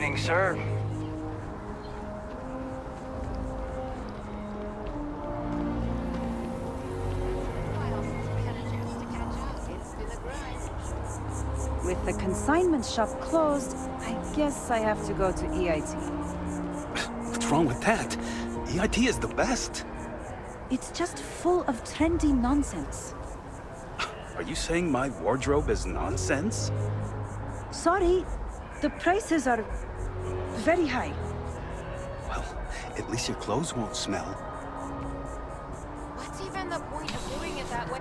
Greetings, sir. With the consignment shop closed, I guess I have to go to EIT. What's wrong with that? EIT is the best. It's just full of trendy nonsense. Are you saying my wardrobe is nonsense? Sorry, the prices are very high. Well, at least your clothes won't smell. What's even the point of doing it that way?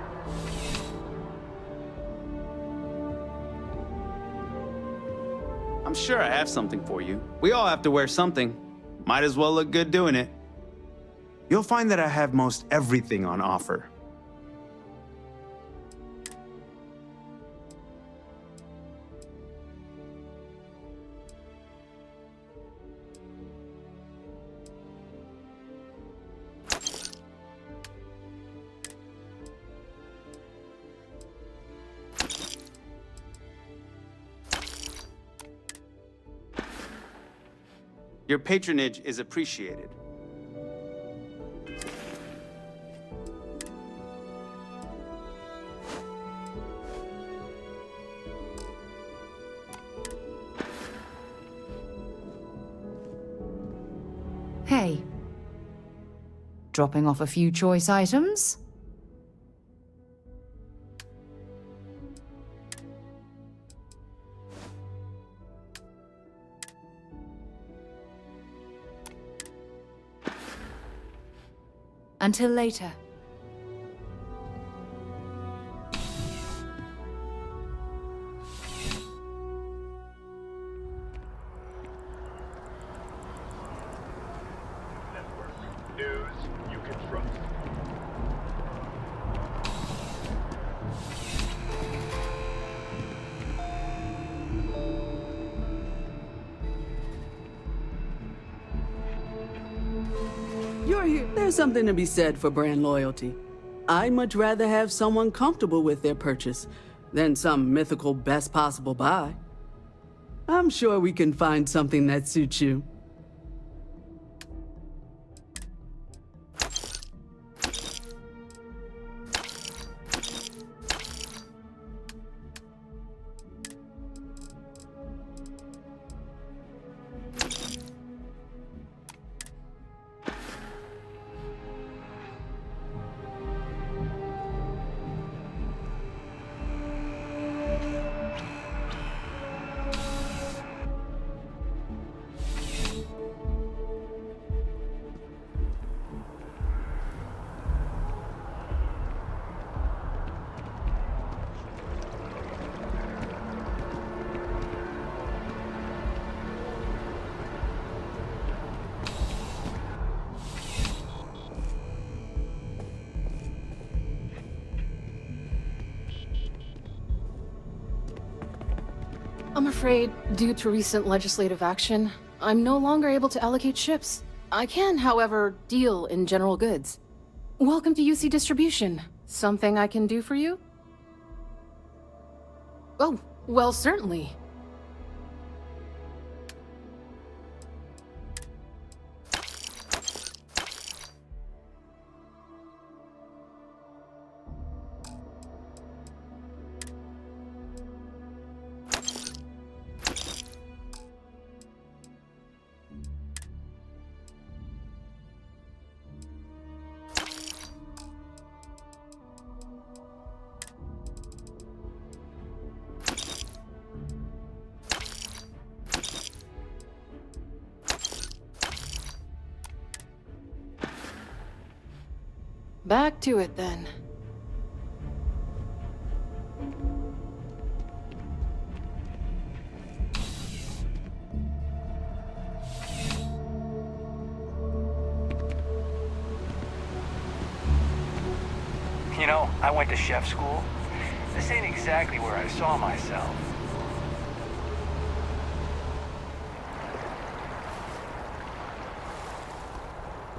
I'm sure I have something for you. We all have to wear something. Might as well look good doing it. You'll find that I have most everything on offer. Your patronage is appreciated. Hey. Dropping off a few choice items? Until later. News you can trust. You're here. There's something to be said for brand loyalty. I'd much rather have someone comfortable with their purchase than some mythical best possible buy. I'm sure we can find something that suits you. I'm afraid, due to recent legislative action, I'm no longer able to allocate ships. I can, however, deal in general goods. Welcome to UC Distribution. Something I can do for you? Oh, well, certainly. Back to it, then. You know, I went to chef school. This ain't exactly where I saw myself.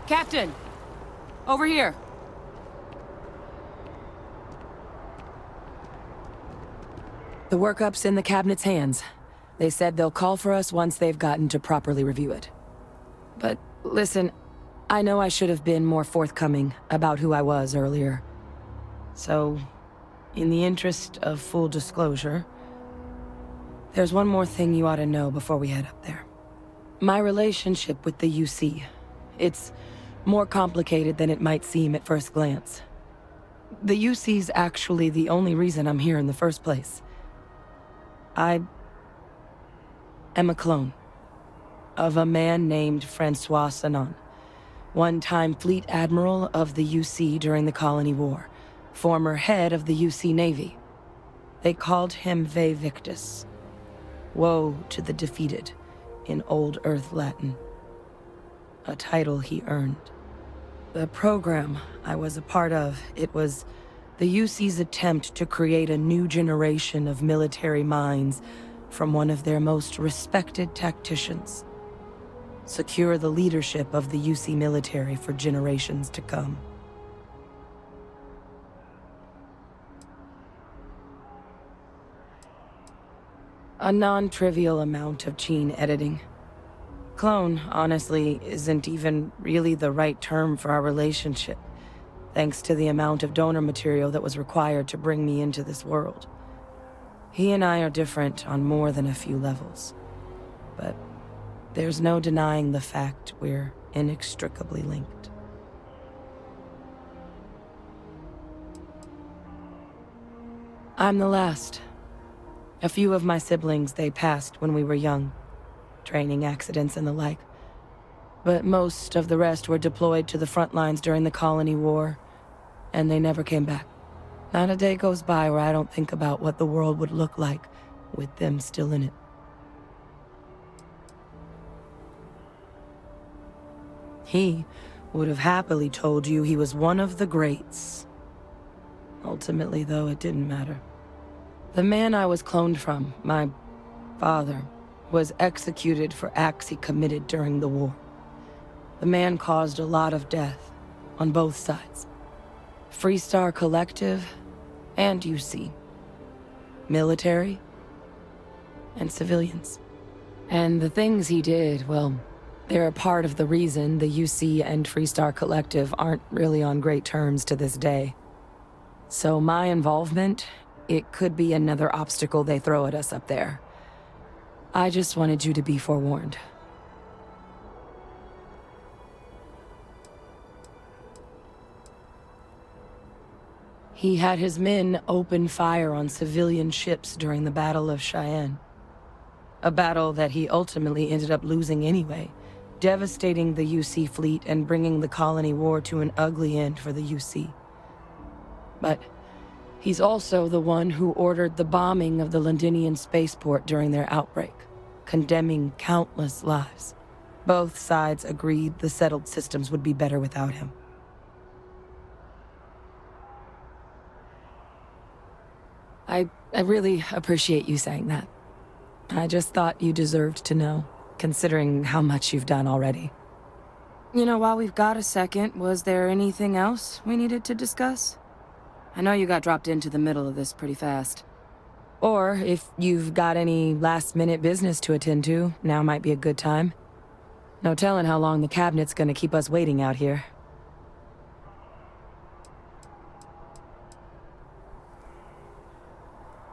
Captain! Over here! The workup's in the cabinet's hands. They said they'll call for us once they've gotten to properly review it. But listen, I know I should have been more forthcoming about who I was earlier. So, in the interest of full disclosure, there's one more thing you ought to know before we head up there. My relationship with the UC, it's more complicated than it might seem at first glance. The UC's actually the only reason I'm here in the first place. I am a clone of a man named Francois Sanon, one-time fleet admiral of the UC during the Colony War, former head of the UC Navy. They called him Ve Victus, woe to the defeated, in Old Earth Latin, a title he earned. The program I was a part of, it was the UC's attempt to create a new generation of military minds from one of their most respected tacticians. Secure the leadership of the UC military for generations to come. A non-trivial amount of gene editing. Clone, honestly, isn't even really the right term for our relationship, thanks to the amount of donor material that was required to bring me into this world. He and I are different on more than a few levels, but there's no denying the fact we're inextricably linked. I'm the last. A few of my siblings, they passed when we were young, training accidents and the like. But most of the rest were deployed to the front lines during the Colony War, and they never came back. Not a day goes by where I don't think about what the world would look like with them still in it. He would have happily told you he was one of the greats. Ultimately, though, it didn't matter. The man I was cloned from, my father, was executed for acts he committed during the war. The man caused a lot of death, on both sides. Freestar Collective and UC. Military and civilians. And the things he did, well, they're a part of the reason the UC and Freestar Collective aren't really on great terms to this day. So my involvement, it could be another obstacle they throw at us up there. I just wanted you to be forewarned. He had his men open fire on civilian ships during the Battle of Cheyenne. A battle that he ultimately ended up losing anyway, devastating the UC fleet and bringing the Colony War to an ugly end for the UC. But he's also the one who ordered the bombing of the Londinian spaceport during their outbreak, condemning countless lives. Both sides agreed the settled systems would be better without him. I really appreciate you saying that. I just thought you deserved to know, considering how much you've done already. You know, while we've got a second, was there anything else we needed to discuss? I know you got dropped into the middle of this pretty fast. Or, if you've got any last-minute business to attend to, now might be a good time. No telling how long the cabinet's gonna keep us waiting out here.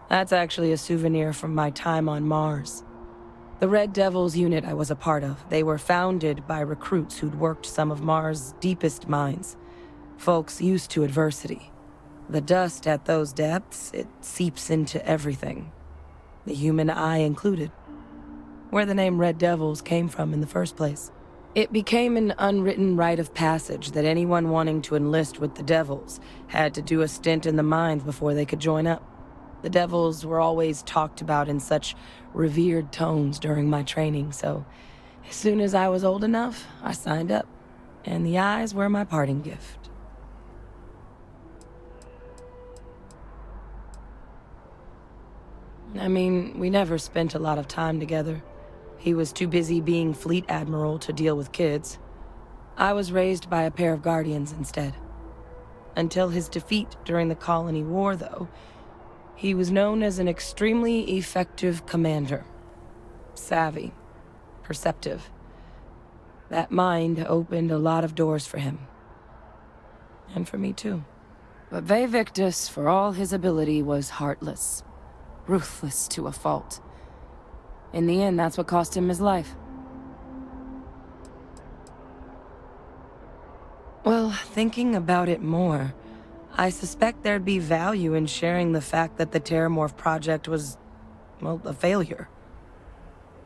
That's actually a souvenir from my time on Mars. The Red Devils unit I was a part of, they were founded by recruits who'd worked some of Mars' deepest mines. Folks used to adversity. The dust at those depths, it seeps into everything. The human eye included. Where the name Red Devils came from in the first place. It became an unwritten rite of passage that anyone wanting to enlist with the Devils had to do a stint in the mines before they could join up. The Devils were always talked about in such revered tones during my training, so as soon as I was old enough, I signed up. And the eyes were my parting gift. I mean, we never spent a lot of time together. He was too busy being fleet admiral to deal with kids. I was raised by a pair of guardians instead. Until his defeat during the Colony War, though, he was known as an extremely effective commander. savvy, perceptive. That mind opened a lot of doors for him. And for me too. But Ve Victus, for all his ability, was heartless. Ruthless to a fault. In the end, that's what cost him his life. Well, thinking about it more, I suspect there'd be value in sharing the fact that the Terramorph project was, well, a failure.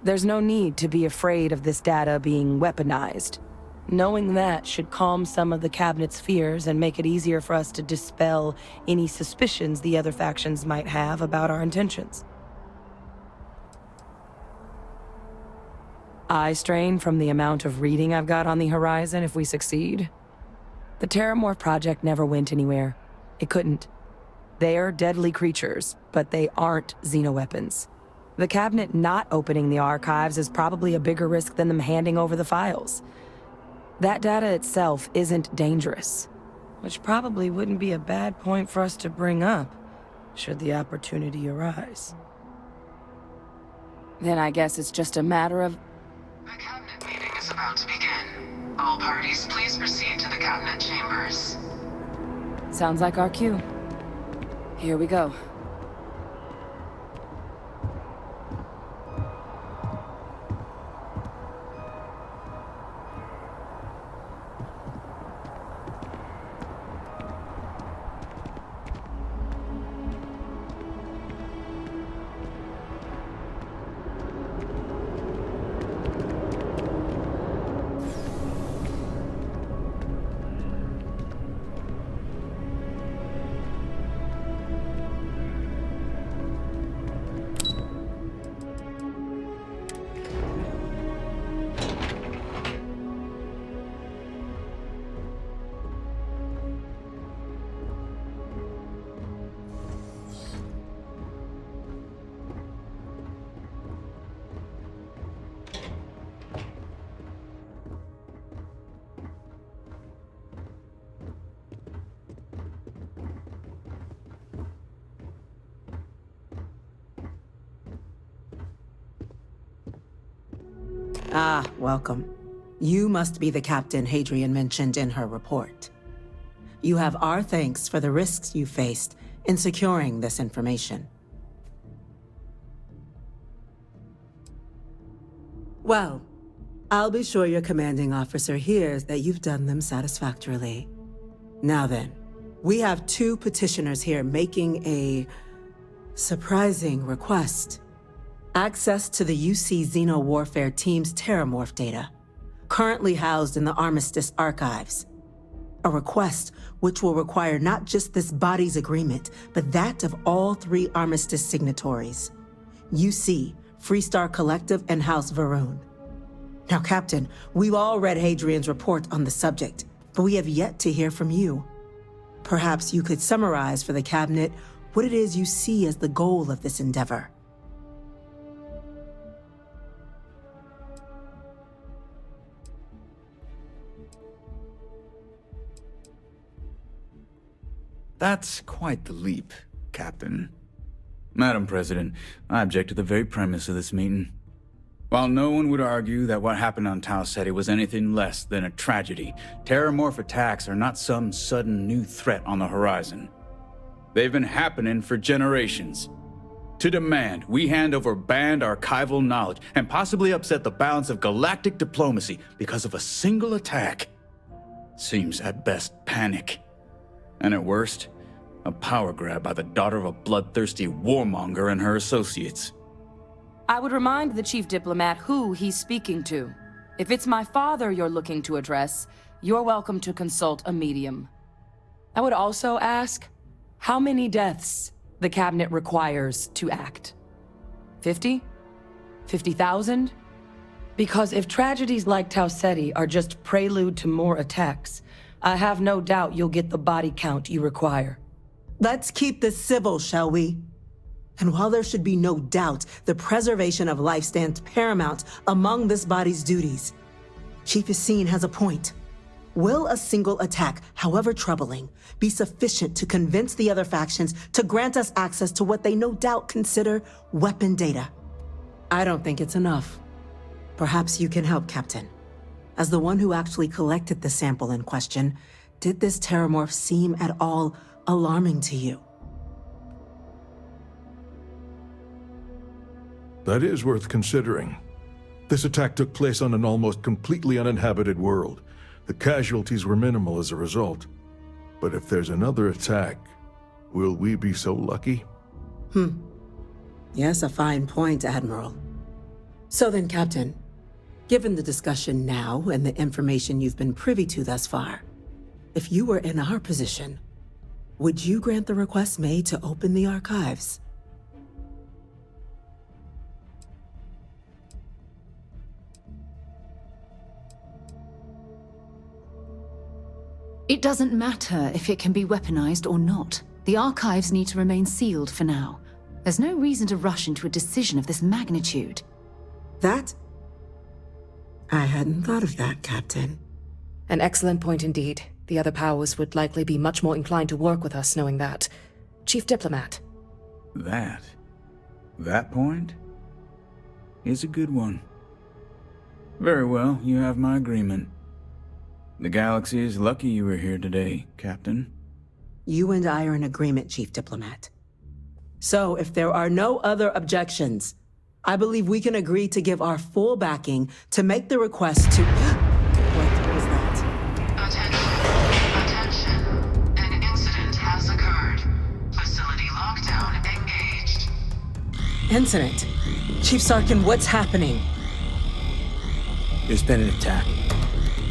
There's no need to be afraid of this data being weaponized. Knowing that should calm some of the Cabinet's fears and make it easier for us to dispel any suspicions the other factions might have about our intentions. Eye strain from the amount of reading I've got on the horizon if we succeed. The Terramorph project never went anywhere. It couldn't. They're deadly creatures, but they aren't xenoweapons. The Cabinet not opening the archives is probably a bigger risk than them handing over the files. That data itself isn't dangerous, which probably wouldn't be a bad point for us to bring up, should the opportunity arise. Then I guess it's just a matter of... The Cabinet meeting is about to begin. All parties, please proceed to the Cabinet chambers. Sounds like our cue. Here we go. Ah, welcome. You must be the Captain Hadrian mentioned in her report. You have our thanks for the risks you faced in securing this information. Well, I'll be sure your commanding officer hears that you've done them satisfactorily. Now then, we have 2 petitioners here making a surprising request. Access to the UC Xeno Warfare Team's Terramorph data, currently housed in the Armistice Archives. A request which will require not just this body's agreement, but that of all 3 Armistice signatories. UC, Freestar Collective, and House Varun. Now, Captain, we've all read Hadrian's report on the subject, but we have yet to hear from you. Perhaps you could summarize for the Cabinet what it is you see as the goal of this endeavor. That's quite the leap, Captain. Madam President, I object to the very premise of this meeting. While no one would argue that what happened on Tau Ceti was anything less than a tragedy, Terramorph attacks are not some sudden new threat on the horizon. They've been happening for generations. To demand we hand over banned archival knowledge and possibly upset the balance of galactic diplomacy because of a single attack seems at best panic. And at worst, a power grab by the daughter of a bloodthirsty warmonger and her associates. I would remind the chief diplomat who he's speaking to. If it's my father you're looking to address, you're welcome to consult a medium. I would also ask, how many deaths the Cabinet requires to act? 50? 50,000? Because if tragedies like Tau Ceti are just prelude to more attacks, I have no doubt you'll get the body count you require. Let's keep this civil, shall we? And while there should be no doubt the preservation of life stands paramount among this body's duties, Chief Yassine has a point. Will a single attack, however troubling, be sufficient to convince the other factions to grant us access to what they no doubt consider weapon data? I don't think it's enough. Perhaps you can help, Captain. As the one who actually collected the sample in question, did this terramorph seem at all alarming to you? That is worth considering. This attack took place on an almost completely uninhabited world. The casualties were minimal as a result. But if there's another attack, will we be so lucky? Yes, a fine point, Admiral. So then, Captain, given the discussion now and the information you've been privy to thus far, if you were in our position, would you grant the request made to open the archives? It doesn't matter if it can be weaponized or not. The archives need to remain sealed for now. There's no reason to rush into a decision of this magnitude. That? I hadn't thought of that, Captain. An excellent point indeed. The other powers would likely be much more inclined to work with us knowing that. Chief Diplomat. That point is a good one. Very well, you have my agreement. The galaxy is lucky you were here today, Captain. You and I are in agreement, Chief Diplomat. So, if there are no other objections, I believe we can agree to give our full backing to make the request to... What was that? Attention. An incident has occurred. Facility lockdown engaged. Incident? Chief Sarkin, what's happening? There's been an attack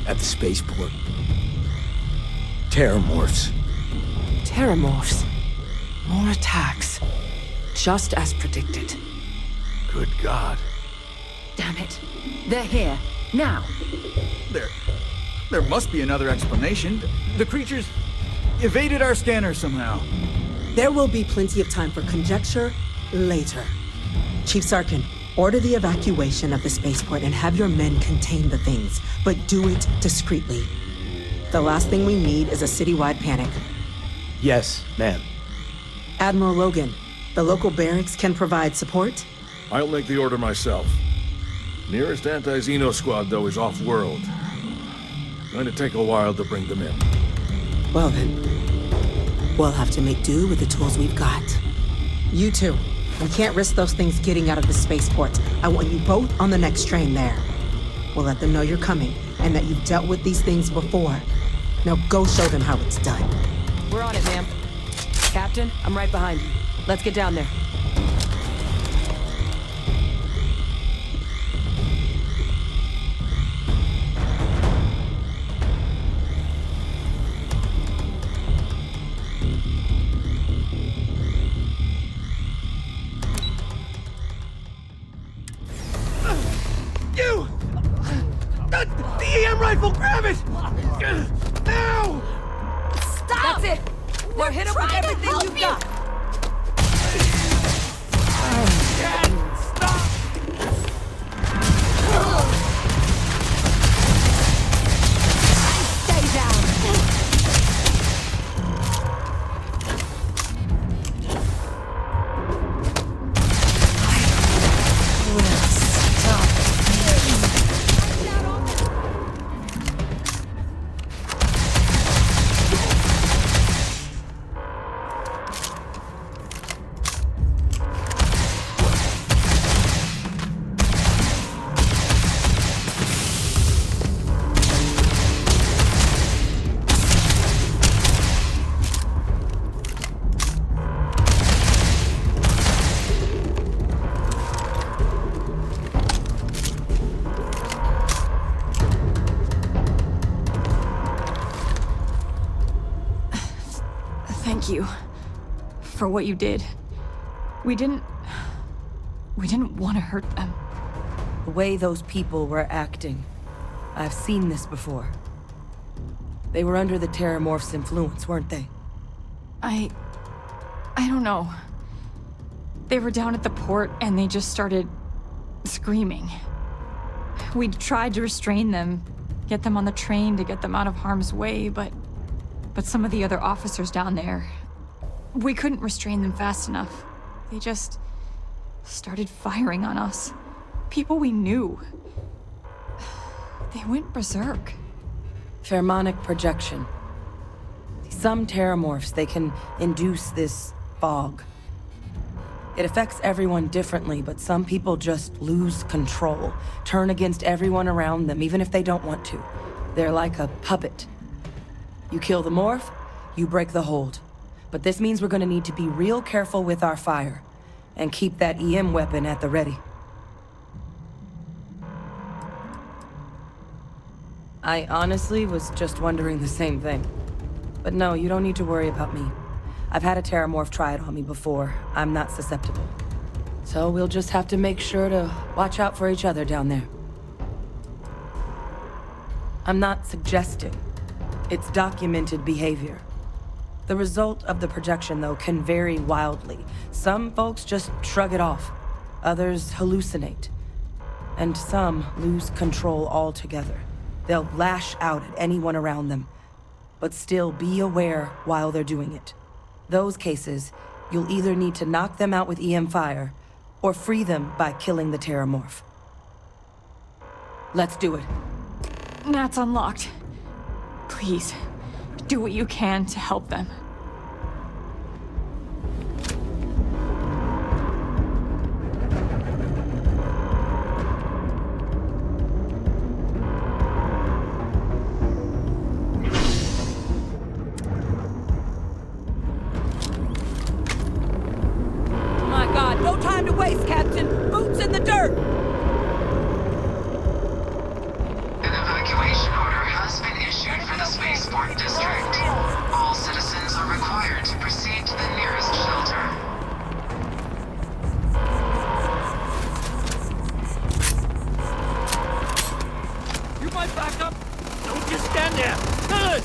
at the spaceport. Terramorphs. Terramorphs. More attacks. Just as predicted. Good God. Damn it. They're here. Now. There must be another explanation. The creatures evaded our scanner somehow. There will be plenty of time for conjecture later. Chief Sarkin, order the evacuation of the spaceport and have your men contain the things, but do it discreetly. The last thing we need is a citywide panic. Yes, ma'am. Admiral Logan, the local barracks can provide support? I'll make the order myself. Nearest anti-Xeno squad, though, is off-world. Going to take a while to bring them in. Well then, we'll have to make do with the tools we've got. You two, we can't risk those things getting out of the spaceport. I want you both on the next train there. We'll let them know you're coming and that you've dealt with these things before. Now go show them how it's done. We're on it, ma'am. Captain, I'm right behind you. Let's get down there. The EM rifle, grab it! Now! Stop! That's it! Now hit him with everything you've got! Stay down. Thank you for what you did. We didn't want to hurt them. The way those people were acting, I've seen this before. They were under the Terramorph's influence, weren't they? I don't know. They were down at the port and they just started screaming. We tried to restrain them, get them on the train to get them out of harm's way, but some of the other officers down there, we couldn't restrain them fast enough. They just started firing on us. People we knew. They went berserk. Pheromonic projection. Some terramorphs, they can induce this fog. It affects everyone differently, but some people just lose control, turn against everyone around them, even if they don't want to. They're like a puppet. You kill the morph, you break the hold. But this means we're gonna need to be real careful with our fire, and keep that EM weapon at the ready. I honestly was just wondering the same thing. But no, you don't need to worry about me. I've had a terramorph try it on me before. I'm not susceptible. So we'll just have to make sure to watch out for each other down there. I'm not suggesting. It's documented behavior. The result of the projection, though, can vary wildly. Some folks just shrug it off. Others hallucinate. And some lose control altogether. They'll lash out at anyone around them, but still be aware while they're doing it. Those cases, you'll either need to knock them out with EM fire, or free them by killing the terramorph. Let's do it. Nat's unlocked. Please, do what you can to help them. An evacuation order has been issued for the Spaceport district. All citizens are required to proceed to the nearest shelter. You might back up. Don't just stand there. Good.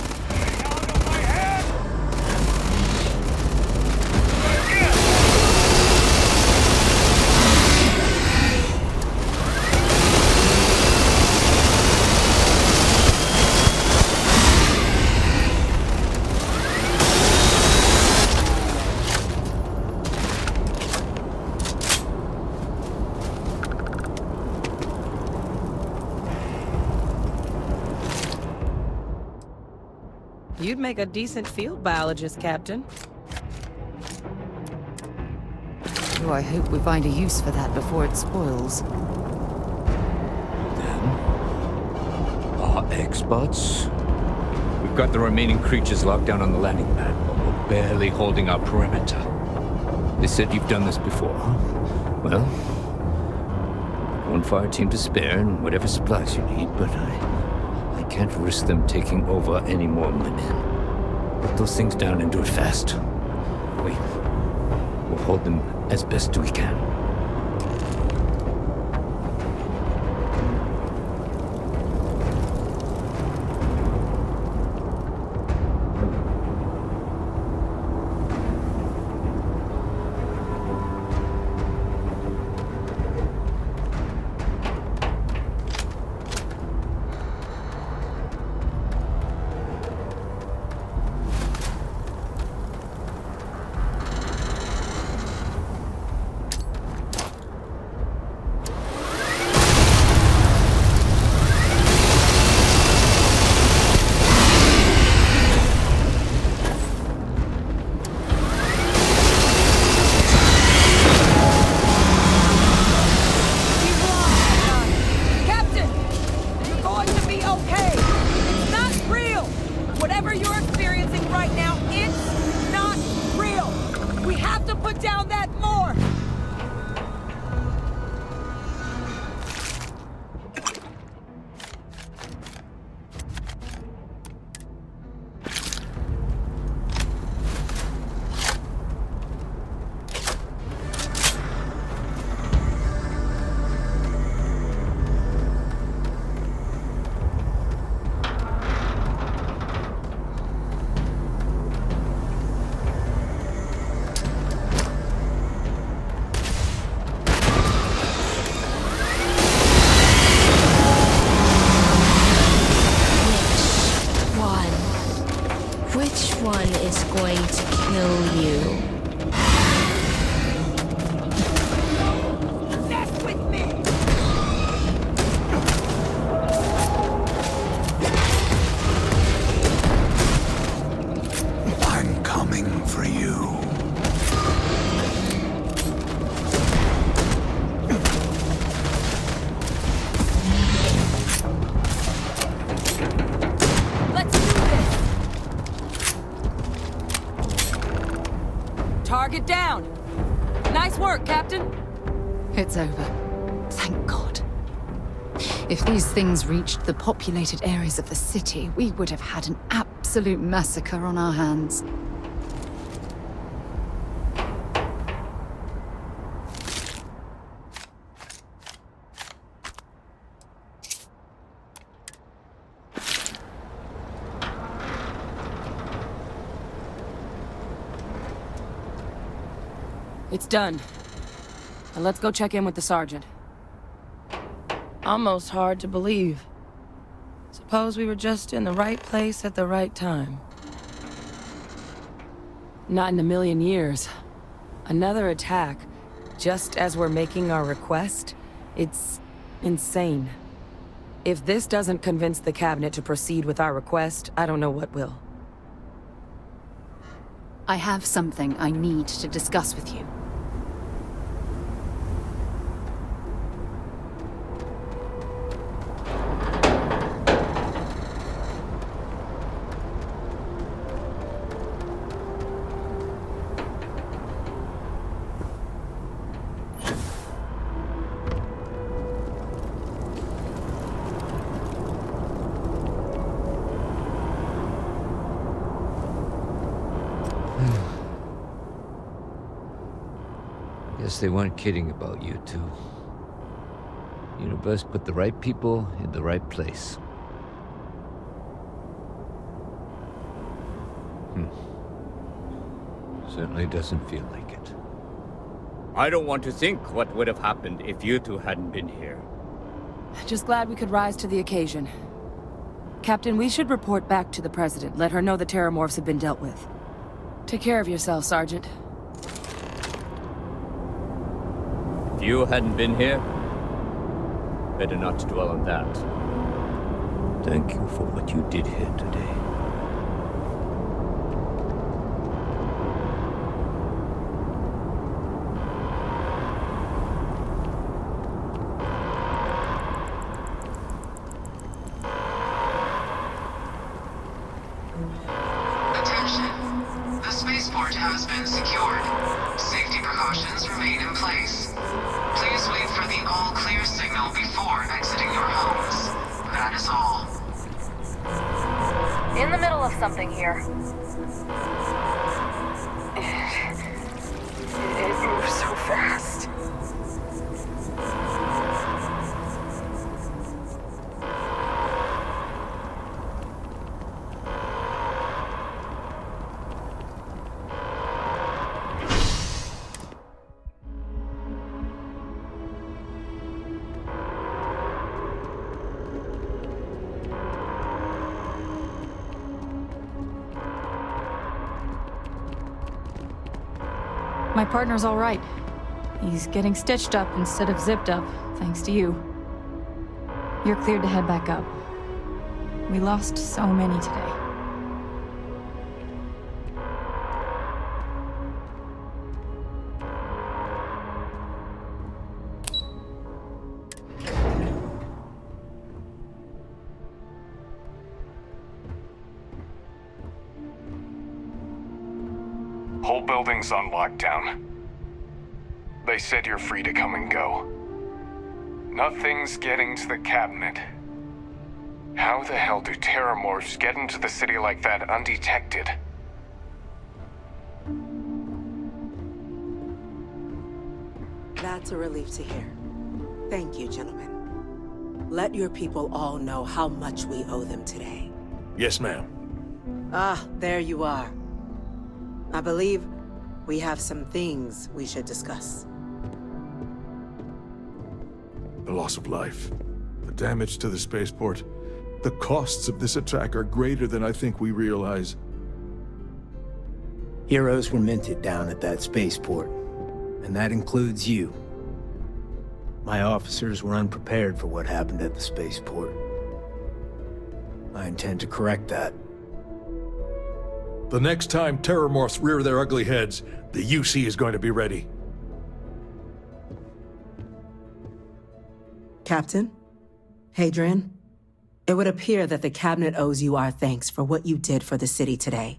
You'd make a decent field biologist, Captain. Oh, I hope we find a use for that before it spoils. Our experts? We've got the remaining creatures locked down on the landing pad, but we're barely holding our perimeter. They said you've done this before, huh? Well, one fire team to spare and whatever supplies you need, but I can't risk them taking over any more of my men. Put those things down and do it fast. We'll hold them as best we can. Target down! Nice work, Captain! It's over. Thank God. If these things reached the populated areas of the city, we would have had an absolute massacre on our hands. It's done. Now let's go check in with the sergeant. Almost hard to believe. Suppose we were just in the right place at the right time. Not in a million years. Another attack, just as we're making our request? It's insane. If this doesn't convince the cabinet to proceed with our request, I don't know what will. I have something I need to discuss with you. Guess they weren't kidding about you two. Universe put the right people in the right place. Certainly doesn't feel like it. I don't want to think what would have happened if you two hadn't been here. Just glad we could rise to the occasion. Captain, we should report back to the President. Let her know the Terramorphs have been dealt with. Take care of yourself, Sergeant. If you hadn't been here, better not to dwell on that. Thank you for what you did here today. Attention. The spaceport has been secured. Safety precautions remain in place. Please wait for the all-clear signal before exiting your homes. That is all. In the middle of something here. It moves so fast. My partner's all right. He's getting stitched up instead of zipped up, thanks to you. You're cleared to head back up. We lost so many today. Whole building's on lockdown. They said you're free to come and go. Nothing's getting to the cabinet. How the hell do Terramorphs get into the city like that undetected? That's a relief to hear. Thank you, gentlemen. Let your people all know how much we owe them today. Yes, ma'am. Ah, there you are. I believe we have some things we should discuss. The loss of life, the damage to the spaceport, the costs of this attack are greater than I think we realize. Heroes were minted down at that spaceport, and that includes you. My officers were unprepared for what happened at the spaceport. I intend to correct that. The next time Terramorphs rear their ugly heads, the UC is going to be ready. Captain? Hadrian? It would appear that the cabinet owes you our thanks for what you did for the city today.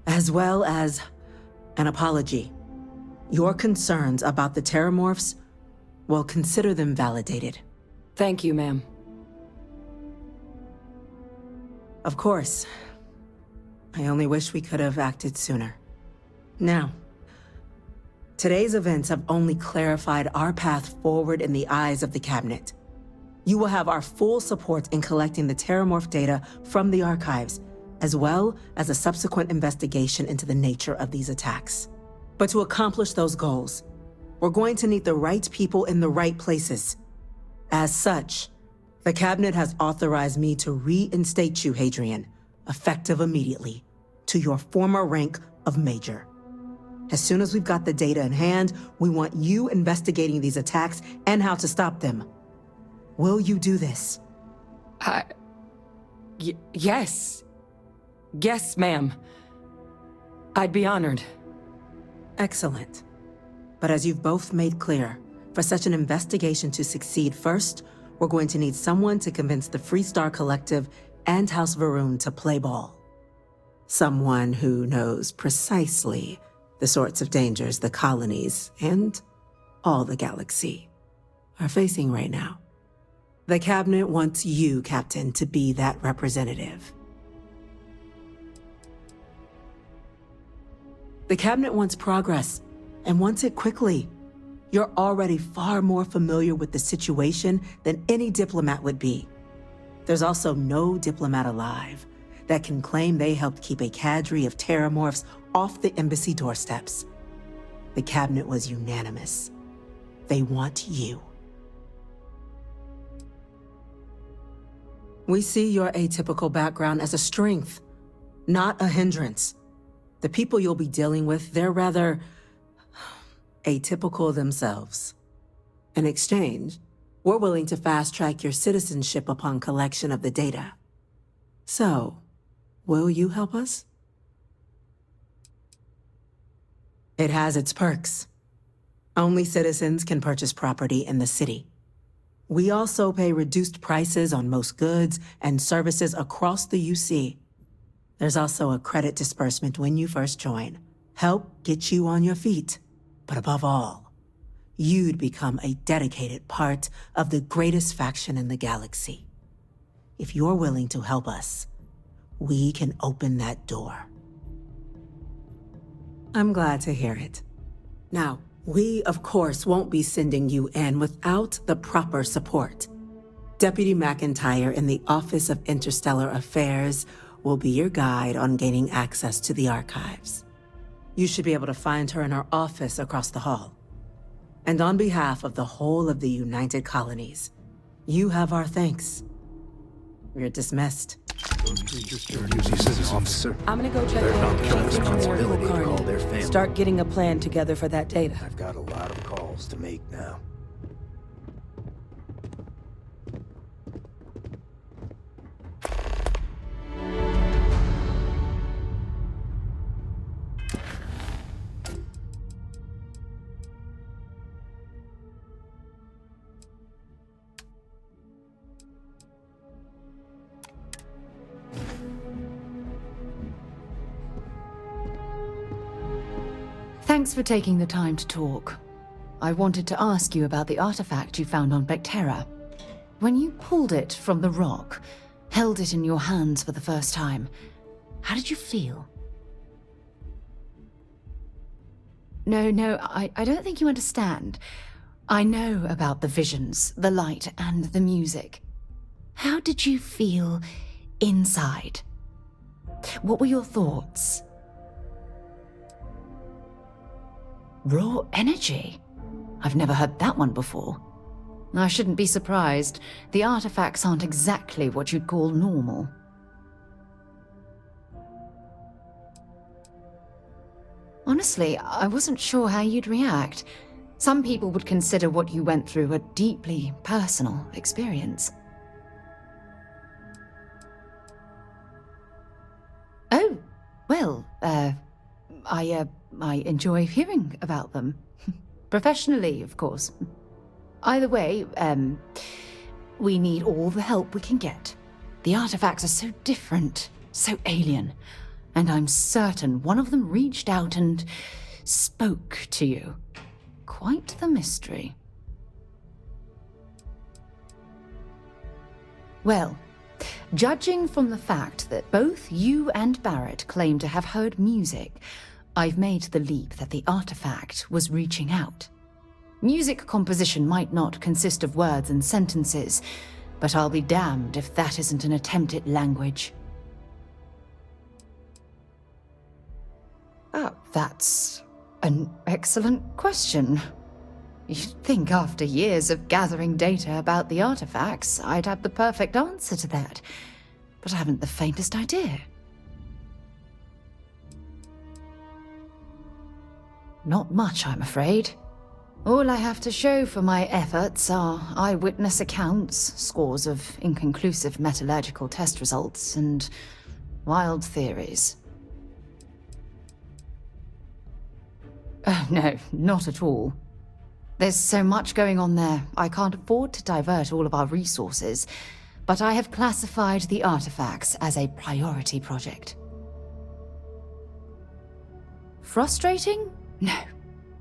As well as an apology. Your concerns about the terramorphs, well, consider them validated. Thank you, ma'am. Of course. I only wish we could have acted sooner. Now, today's events have only clarified our path forward in the eyes of the Cabinet. You will have our full support in collecting the terramorph data from the archives, as well as a subsequent investigation into the nature of these attacks. But to accomplish those goals, we're going to need the right people in the right places. As such, the Cabinet has authorized me to reinstate you, Hadrian, effective immediately, to your former rank of Major. As soon as we've got the data in hand, we want you investigating these attacks and how to stop them. Will you do this? Yes. Yes, ma'am. I'd be honored. Excellent. But as you've both made clear, for such an investigation to succeed, first, we're going to need someone to convince the Freestar Collective and House Varun to play ball. Someone who knows precisely the sorts of dangers the colonies and all the galaxy are facing right now. The Cabinet wants you, Captain, to be that representative. The Cabinet wants progress, and wants it quickly. You're already far more familiar with the situation than any diplomat would be. There's also no diplomat alive that can claim they helped keep a cadre of terramorphs off the embassy doorsteps. The Cabinet was unanimous. They want you. We see your atypical background as a strength, not a hindrance. The people you'll be dealing with, they're rather atypical themselves. In exchange, we're willing to fast-track your citizenship upon collection of the data. So, will you help us? It has its perks. Only citizens can purchase property in the city. We also pay reduced prices on most goods and services across the UC. There's also a credit disbursement when you first join. Help get you on your feet. But above all, you'd become a dedicated part of the greatest faction in the galaxy. If you're willing to help us, we can open that door. I'm glad to hear it. Now, we, of course, won't be sending you in without the proper support. Deputy MacIntyre in the Office of Interstellar Affairs will be your guide on gaining access to the archives. You should be able to find her in her office across the hall. And on behalf of the whole of the United Colonies, you have our thanks. You're dismissed. Officer. I'm gonna go check They're not out killing Chief Engineer responsibility to call Kulkarni. their family. Start getting a plan together for that data. I've got a lot of calls to make now. Thanks for taking the time to talk. I wanted to ask you about the artifact you found on Bethesda. When you pulled it from the rock, held it in your hands for the first time, how did you feel? No, I don't think you understand. I know about the visions, the light, and the music. How did you feel inside? What were your thoughts? Raw energy? I've never heard that one before. I shouldn't be surprised. The artifacts aren't exactly what you'd call normal. Honestly, I wasn't sure how you'd react. Some people would consider what you went through a deeply personal experience. Oh, well, I enjoy hearing about them. Professionally, of course. Either way, we need all the help we can get. The artifacts are so different, so alien, and I'm certain one of them reached out and spoke to you. Quite the mystery. Well, judging from the fact that both you and Barrett claim to have heard music, I've made the leap that the artifact was reaching out. Music composition might not consist of words and sentences, but I'll be damned if that isn't an attempt at language. That's an excellent question. You'd think after years of gathering data about the artifacts, I'd have the perfect answer to that, but I haven't the faintest idea. Not much, I'm afraid. All I have to show for my efforts are eyewitness accounts, scores of inconclusive metallurgical test results, and wild theories. Oh, no, not at all. There's so much going on there, I can't afford to divert all of our resources, but I have classified the artifacts as a priority project. Frustrating? No.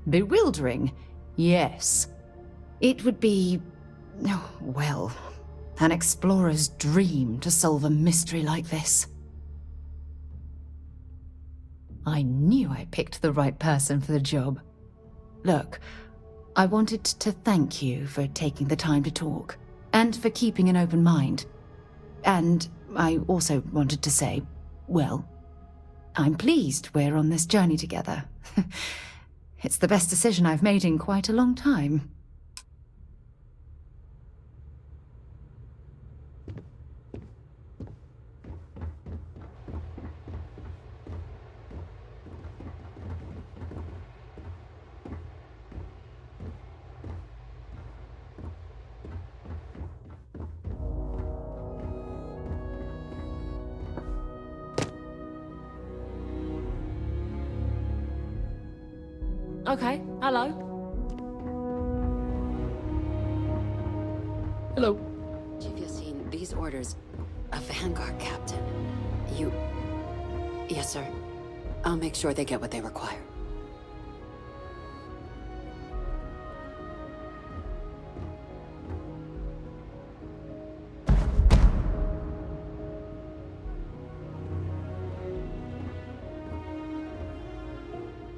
Bewildering? Yes. It would be, well, an explorer's dream to solve a mystery like this. I knew I picked the right person for the job. Look, I wanted to thank you for taking the time to talk, and for keeping an open mind. And I also wanted to say, well, I'm pleased we're on this journey together. It's the best decision I've made in quite a long time. Okay, hello. Hello. Chief Yassine, these orders. A Vanguard captain. You... Yes, sir. I'll make sure they get what they require.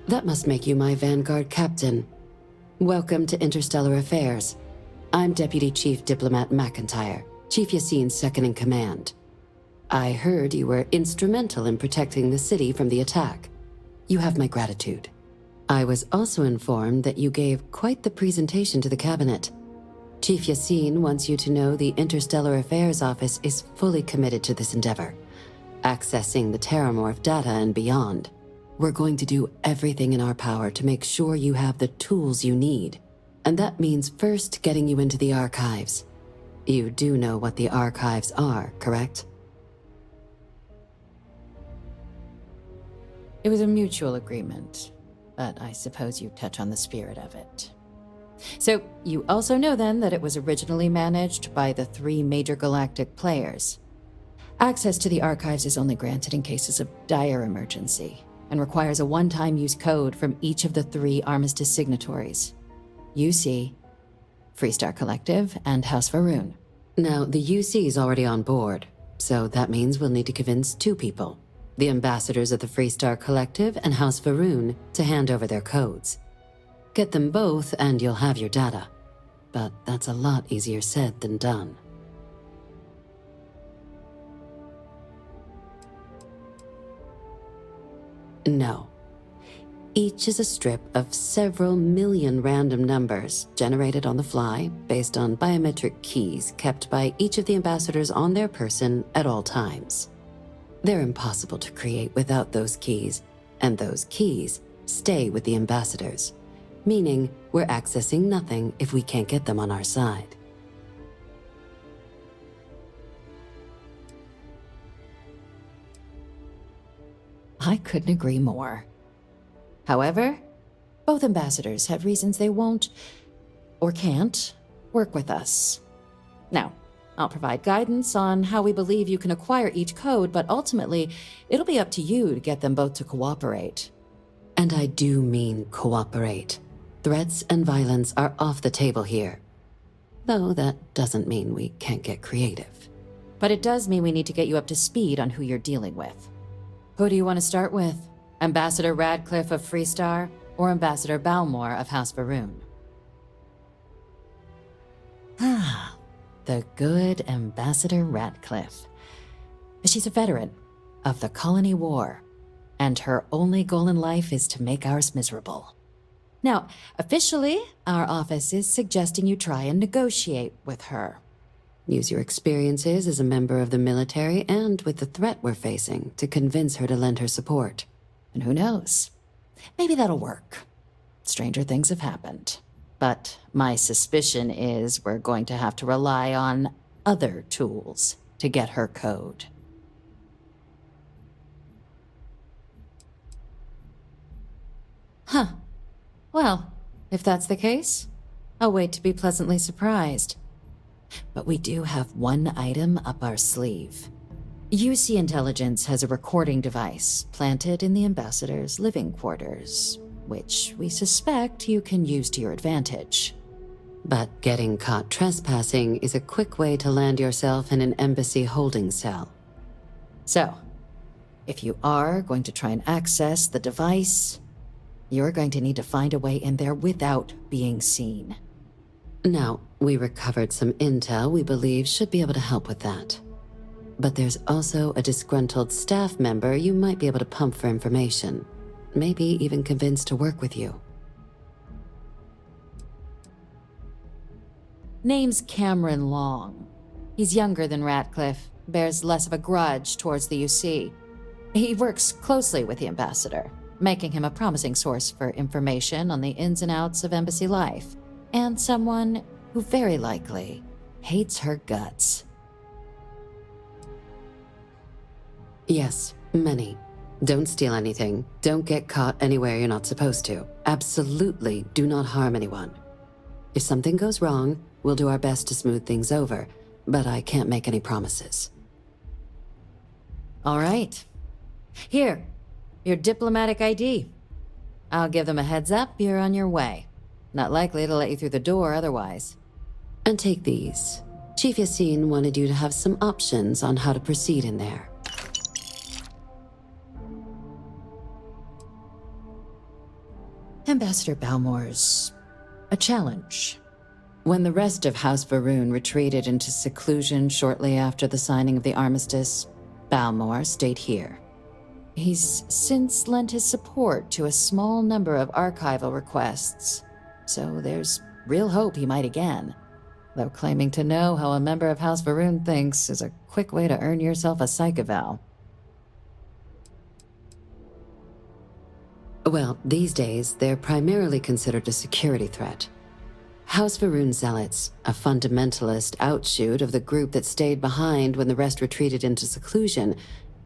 That must make you my Vanguard captain. Welcome to Interstellar Affairs. I'm Deputy Chief Diplomat MacIntyre, Chief Yassine's second-in-command. I heard you were instrumental in protecting the city from the attack. You have my gratitude. I was also informed that you gave quite the presentation to the cabinet. Chief Yassine wants you to know the Interstellar Affairs Office is fully committed to this endeavor, accessing the Terramorph data and beyond. We're going to do everything in our power to make sure you have the tools you need. And that means first getting you into the archives. You do know what the archives are, correct? It was a mutual agreement, but I suppose you touch on the spirit of it. So, you also know then that it was originally managed by the 3 major galactic players. Access to the archives is only granted in cases of dire emergency, and requires a one-time use code from each of the 3 Armistice signatories. UC, Freestar Collective, and House Va'ruun. Now, the UC is already on board, so that means we'll need to convince 2 people, the ambassadors of the Freestar Collective and House Va'ruun, to hand over their codes. Get them both and you'll have your data. But that's a lot easier said than done. No. Each is a strip of several million random numbers generated on the fly based on biometric keys kept by each of the ambassadors on their person at all times. They're impossible to create without those keys, and those keys stay with the ambassadors, meaning we're accessing nothing if we can't get them on our side. I couldn't agree more. However, both ambassadors have reasons they won't, or can't, work with us. Now, I'll provide guidance on how we believe you can acquire each code, but ultimately, it'll be up to you to get them both to cooperate. And I do mean cooperate. Threats and violence are off the table here. Though that doesn't mean we can't get creative. But it does mean we need to get you up to speed on who you're dealing with. Who do you want to start with? Ambassador Radcliff of Freestar, or Ambassador Bal'mor of House Va'ruun? Ah, The good Ambassador Radcliff. She's a veteran of the Colony War, and her only goal in life is to make ours miserable. Now, officially, our office is suggesting you try and negotiate with her. Use your experiences as a member of the military and with the threat we're facing to convince her to lend her support. And who knows? Maybe that'll work. Stranger things have happened. But my suspicion is we're going to have to rely on other tools to get her code. Huh. Well, if that's the case, I'll wait to be pleasantly surprised. But we do have one item up our sleeve. UC Intelligence has a recording device planted in the Ambassador's living quarters, which we suspect you can use to your advantage. But getting caught trespassing is a quick way to land yourself in an embassy holding cell. So, if you are going to try and access the device, you're going to need to find a way in there without being seen. Now, we recovered some intel we believe should be able to help with that. But there's also a disgruntled staff member you might be able to pump for information. Maybe even convince to work with you. Name's Cameron Long. He's younger than Radcliff, bears less of a grudge towards the UC. He works closely with the Ambassador, making him a promising source for information on the ins and outs of embassy life, and someone who very likely hates her guts. Yes, many. Don't steal anything. Don't get caught anywhere you're not supposed to. Absolutely do not harm anyone. If something goes wrong, we'll do our best to smooth things over, but I can't make any promises. All right. Here, your diplomatic ID. I'll give them a heads up you're on your way. Not likely to let you through the door otherwise. And take these. Chief Yassine wanted you to have some options on how to proceed in there. Ambassador Bal'mor's a challenge. When the rest of House Va'ruun retreated into seclusion shortly after the signing of the Armistice, Bal'mor stayed here. He's since lent his support to a small number of archival requests, so there's real hope he might again. Though claiming to know how a member of House Va'ruun thinks is a quick way to earn yourself a psych eval. Well, these days, they're primarily considered a security threat. House Va'ruun Zealots, a fundamentalist outshoot of the group that stayed behind when the rest retreated into seclusion,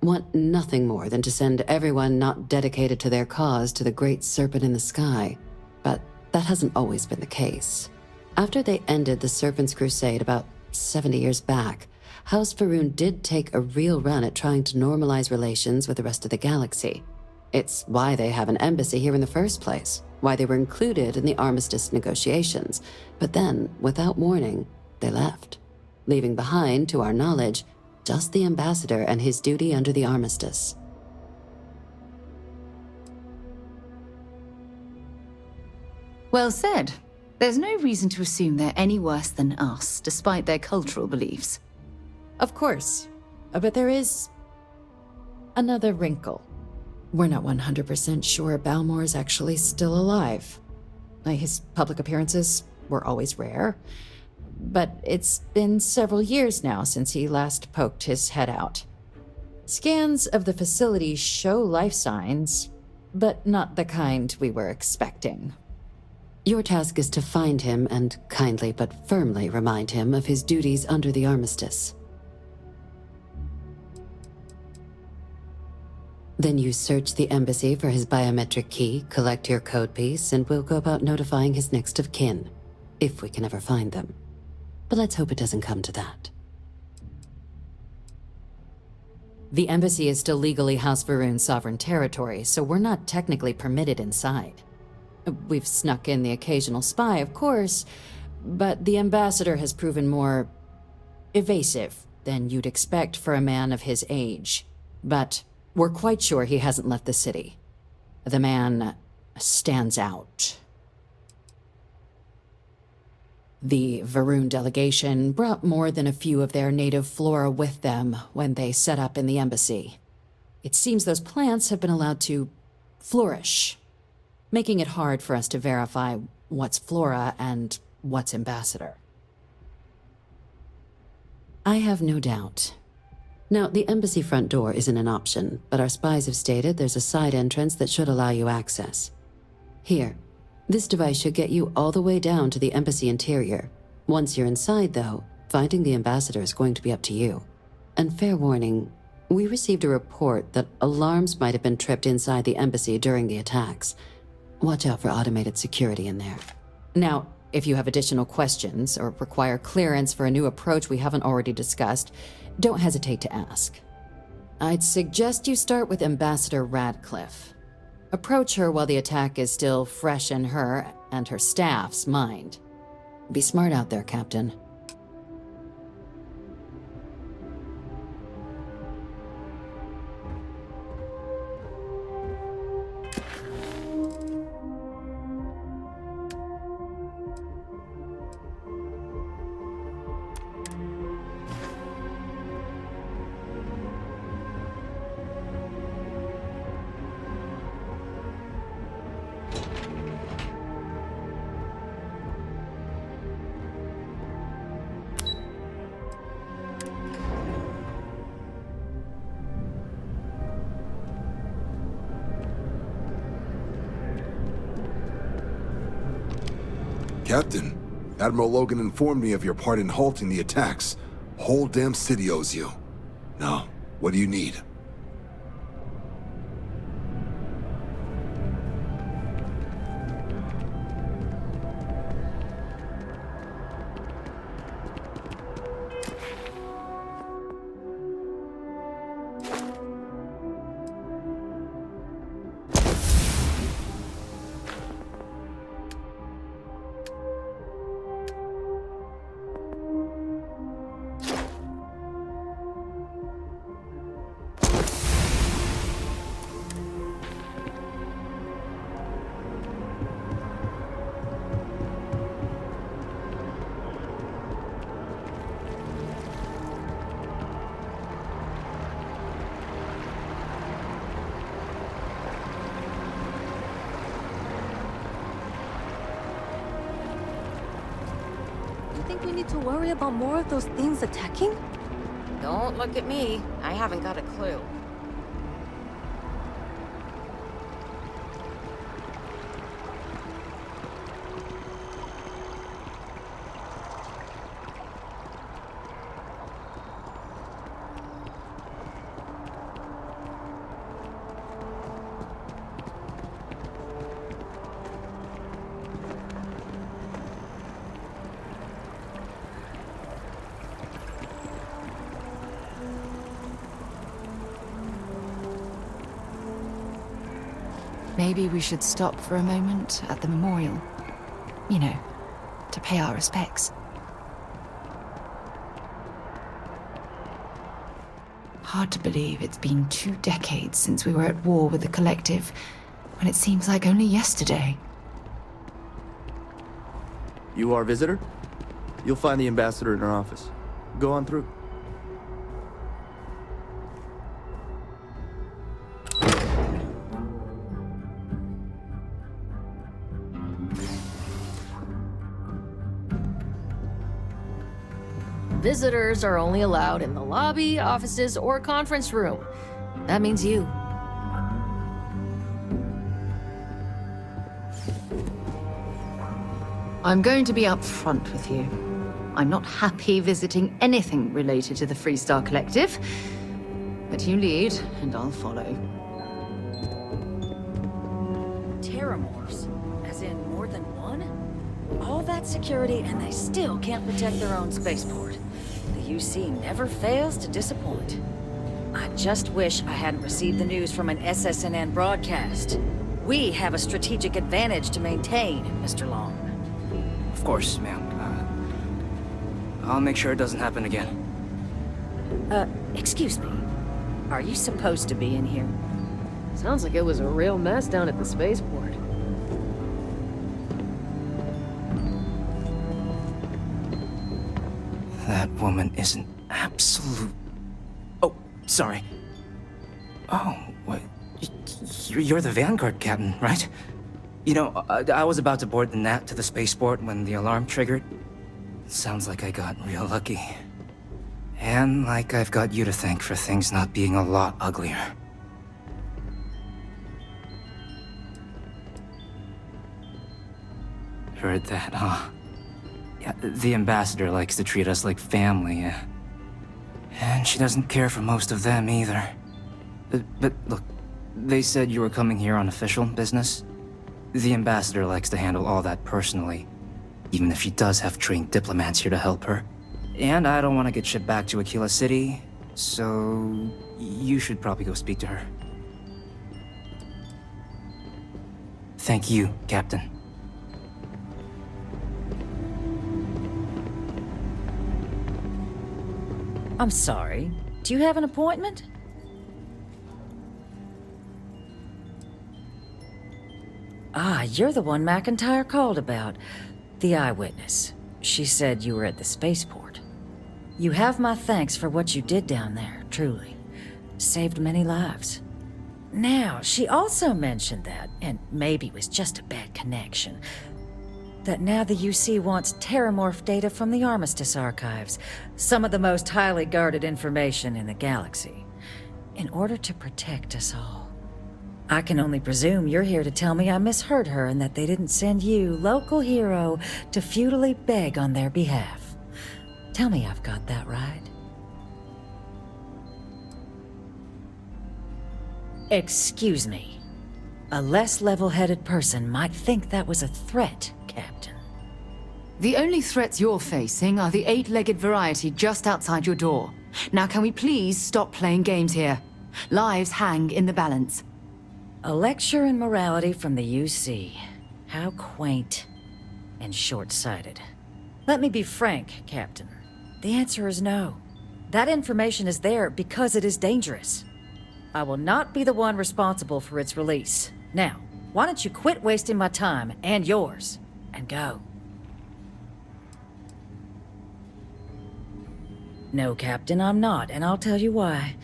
want nothing more than to send everyone not dedicated to their cause to the great serpent in the sky. But that hasn't always been the case. After they ended the Serpent's Crusade about 70 years back, House Va'ruun did take a real run at trying to normalize relations with the rest of the galaxy. It's why they have an embassy here in the first place, why they were included in the Armistice negotiations. But then, without warning, they left, leaving behind, to our knowledge, just the Ambassador and his duty under the Armistice. Well said. There's no reason to assume they're any worse than us, despite their cultural beliefs. Of course, but there is another wrinkle. We're not 100% sure Bal'mor is actually still alive. His public appearances were always rare, but it's been several years now since he last poked his head out. Scans of the facility show life signs, but not the kind we were expecting. Your task is to find him and kindly but firmly remind him of his duties under the Armistice. Then you search the embassy for his biometric key, collect your code piece, and we'll go about notifying his next of kin, if we can ever find them. But let's hope it doesn't come to that. The embassy is still legally House Varun's sovereign territory, so we're not technically permitted inside. We've snuck in the occasional spy, of course, but the ambassador has proven more evasive than you'd expect for a man of his age. But we're quite sure he hasn't left the city. The man stands out. The Varun delegation brought more than a few of their native flora with them when they set up in the embassy. It seems those plants have been allowed to flourish, making it hard for us to verify what's flora and what's ambassador. I have no doubt. Now, the embassy front door isn't an option, but our spies have stated there's a side entrance that should allow you access. Here, this device should get you all the way down to the embassy interior. Once you're inside, though, finding the ambassador is going to be up to you. And fair warning, we received a report that alarms might have been tripped inside the embassy during the attacks. Watch out for automated security in there. Now, if you have additional questions or require clearance for a new approach we haven't already discussed, don't hesitate to ask. I'd suggest you start with Ambassador Radcliff. Approach her while the attack is still fresh in her and her staff's mind. Be smart out there, Captain. Captain, Admiral Logan informed me of your part in halting the attacks. Whole damn city owes you. Now, what do you need? Think we need to worry about more of those things attacking? Don't look at me. I haven't got a clue. Maybe we should stop for a moment at the memorial. You know, to pay our respects. Hard to believe it's been 2 decades since we were at war with the Collective, when it seems like only yesterday. You are a visitor? You'll find the ambassador in her office. Go on through. Visitors are only allowed in the lobby, offices, or conference room. That means you. I'm going to be upfront with you. I'm not happy visiting anything related to the Freestar Collective, but you lead, and I'll follow. Terramors? As in more than one? All that security, and they still can't protect their own spaceport. The UC never fails to disappoint. I just wish I hadn't received the news from an SSNN broadcast. We have a strategic advantage to maintain, Mr. Long. Of course, ma'am. I'll make sure it doesn't happen again. Excuse me. Are you supposed to be in here? Sounds like it was a real mess down at the spaceport. That woman is an absolute... Oh, sorry. Oh, what? You're the Vanguard captain, right? You know, I was about to board the Nat to the spaceport when the alarm triggered. Sounds like I got real lucky. And like I've got you to thank for things not being a lot uglier. Heard that, huh? Yeah, the ambassador likes to treat us like family, yeah. And she doesn't care for most of them either. But look, they said you were coming here on official business. The ambassador likes to handle all that personally, even if she does have trained diplomats here to help her. And I don't want to get shipped back to Aquila City, so you should probably go speak to her. Thank you, Captain. I'm sorry. Do you have an appointment? Ah, you're the one MacIntyre called about. The Eyewitness. She said you were at the spaceport. You have my thanks for what you did down there, truly. Saved many lives. Now, she also mentioned that, and maybe it was just a bad connection, that now the UC wants terramorph data from the Armistice Archives, some of the most highly guarded information in the galaxy, in order to protect us all. I can only presume you're here to tell me I misheard her and that they didn't send you, local hero, to futilely beg on their behalf. Tell me I've got that right. Excuse me. A less level-headed person might think that was a threat, Captain. The only threats you're facing are the 8-legged variety just outside your door. Now can we please stop playing games here? Lives hang in the balance. A lecture in morality from the UC. How quaint and short-sighted. Let me be frank, Captain. The answer is no. That information is there because it is dangerous. I will not be the one responsible for its release. Now, why don't you quit wasting my time and yours, and go? No, Captain, I'm not, and I'll tell you why.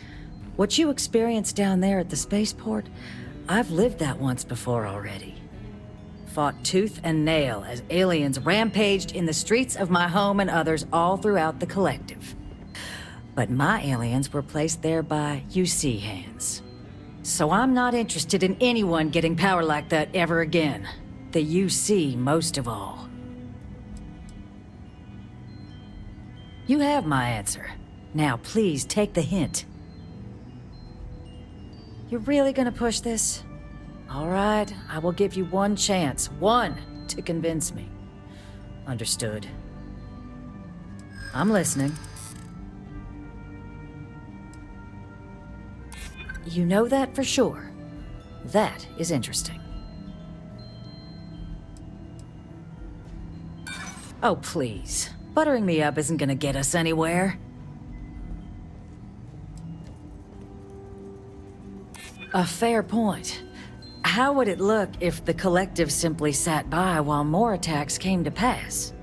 What you experienced down there at the spaceport, I've lived that once before already. Fought tooth and nail as aliens rampaged in the streets of my home and others all throughout the collective. But my aliens were placed there by UC hands. So I'm not interested in anyone getting power like that ever again. The UC most of all. You have my answer. Now please take the hint. You're really gonna push this? All right, I will give you one chance. One to convince me. Understood. I'm listening. You know that for sure. That is interesting. Oh, please. Buttering me up isn't gonna get us anywhere. A fair point. How would it look if the collective simply sat by while more attacks came to pass?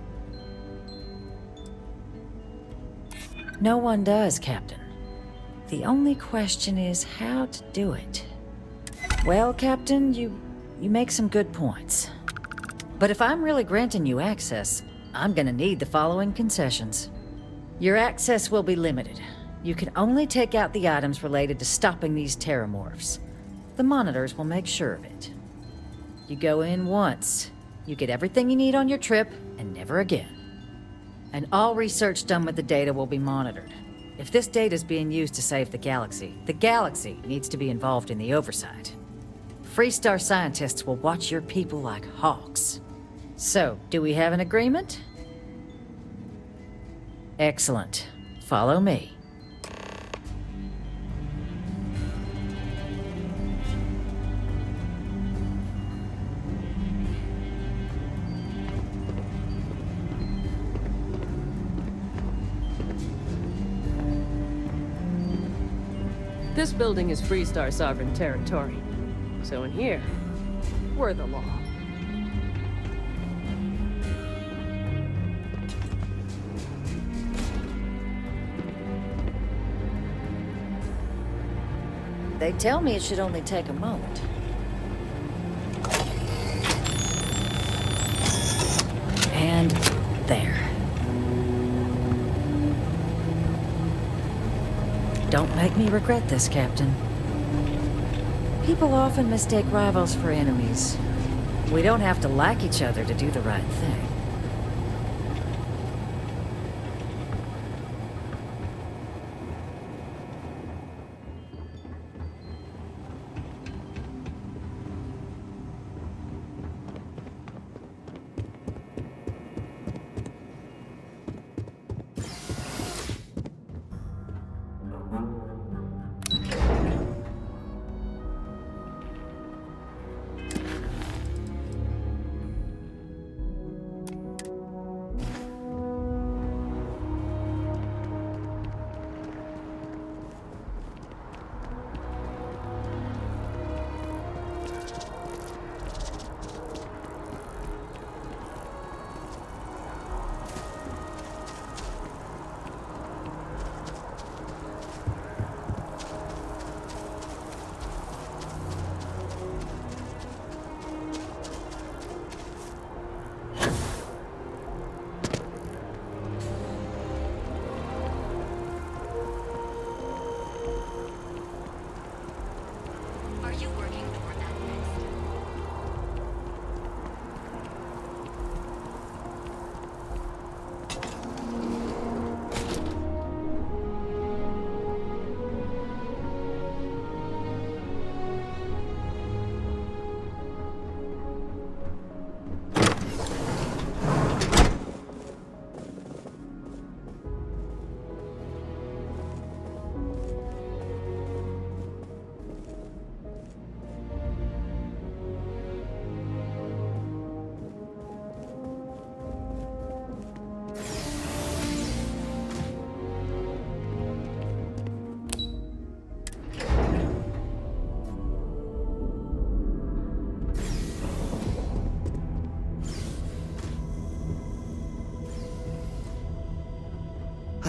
No one does, Captain. The only question is how to do it. Well, Captain, you make some good points. But if I'm really granting you access, I'm gonna need the following concessions. Your access will be limited. You can only take out the items related to stopping these terramorphs. The monitors will make sure of it. You go in once. You get everything you need on your trip, and never again. And all research done with the data will be monitored. If this data is being used to save the galaxy needs to be involved in the oversight. Freestar scientists will watch your people like hawks. So, do we have an agreement? Excellent. Follow me. This building is Freestar sovereign territory. So in here, we're the law. They tell me it should only take a moment. And there. Don't make me regret this, Captain. People often mistake rivals for enemies. We don't have to like each other to do the right thing.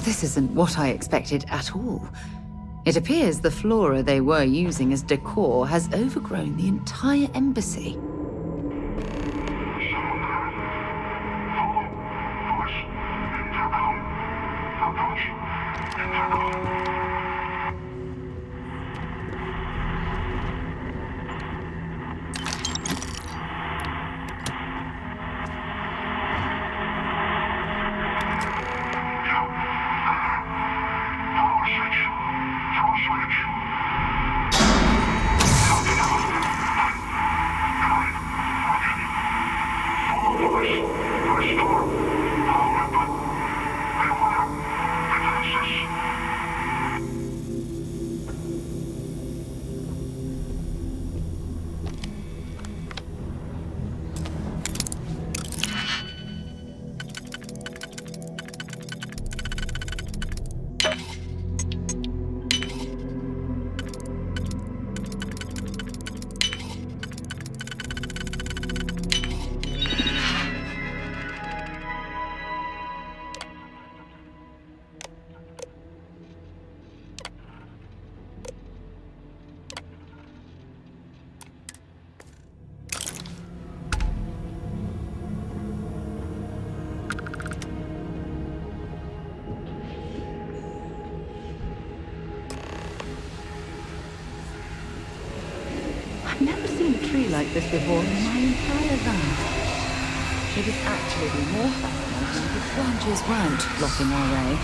This isn't what I expected at all. It appears the flora they were using as decor has overgrown the entire embassy. I've never seen a tree like this before in my entire life. It would actually be more fascinating if branches weren't blocking our way.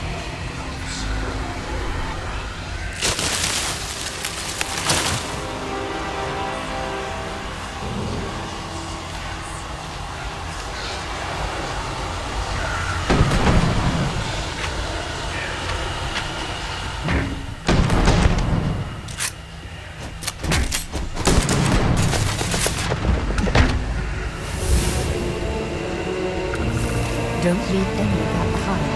Don't leave any of that behind.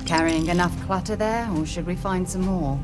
Carrying enough clutter there, or should we find some more?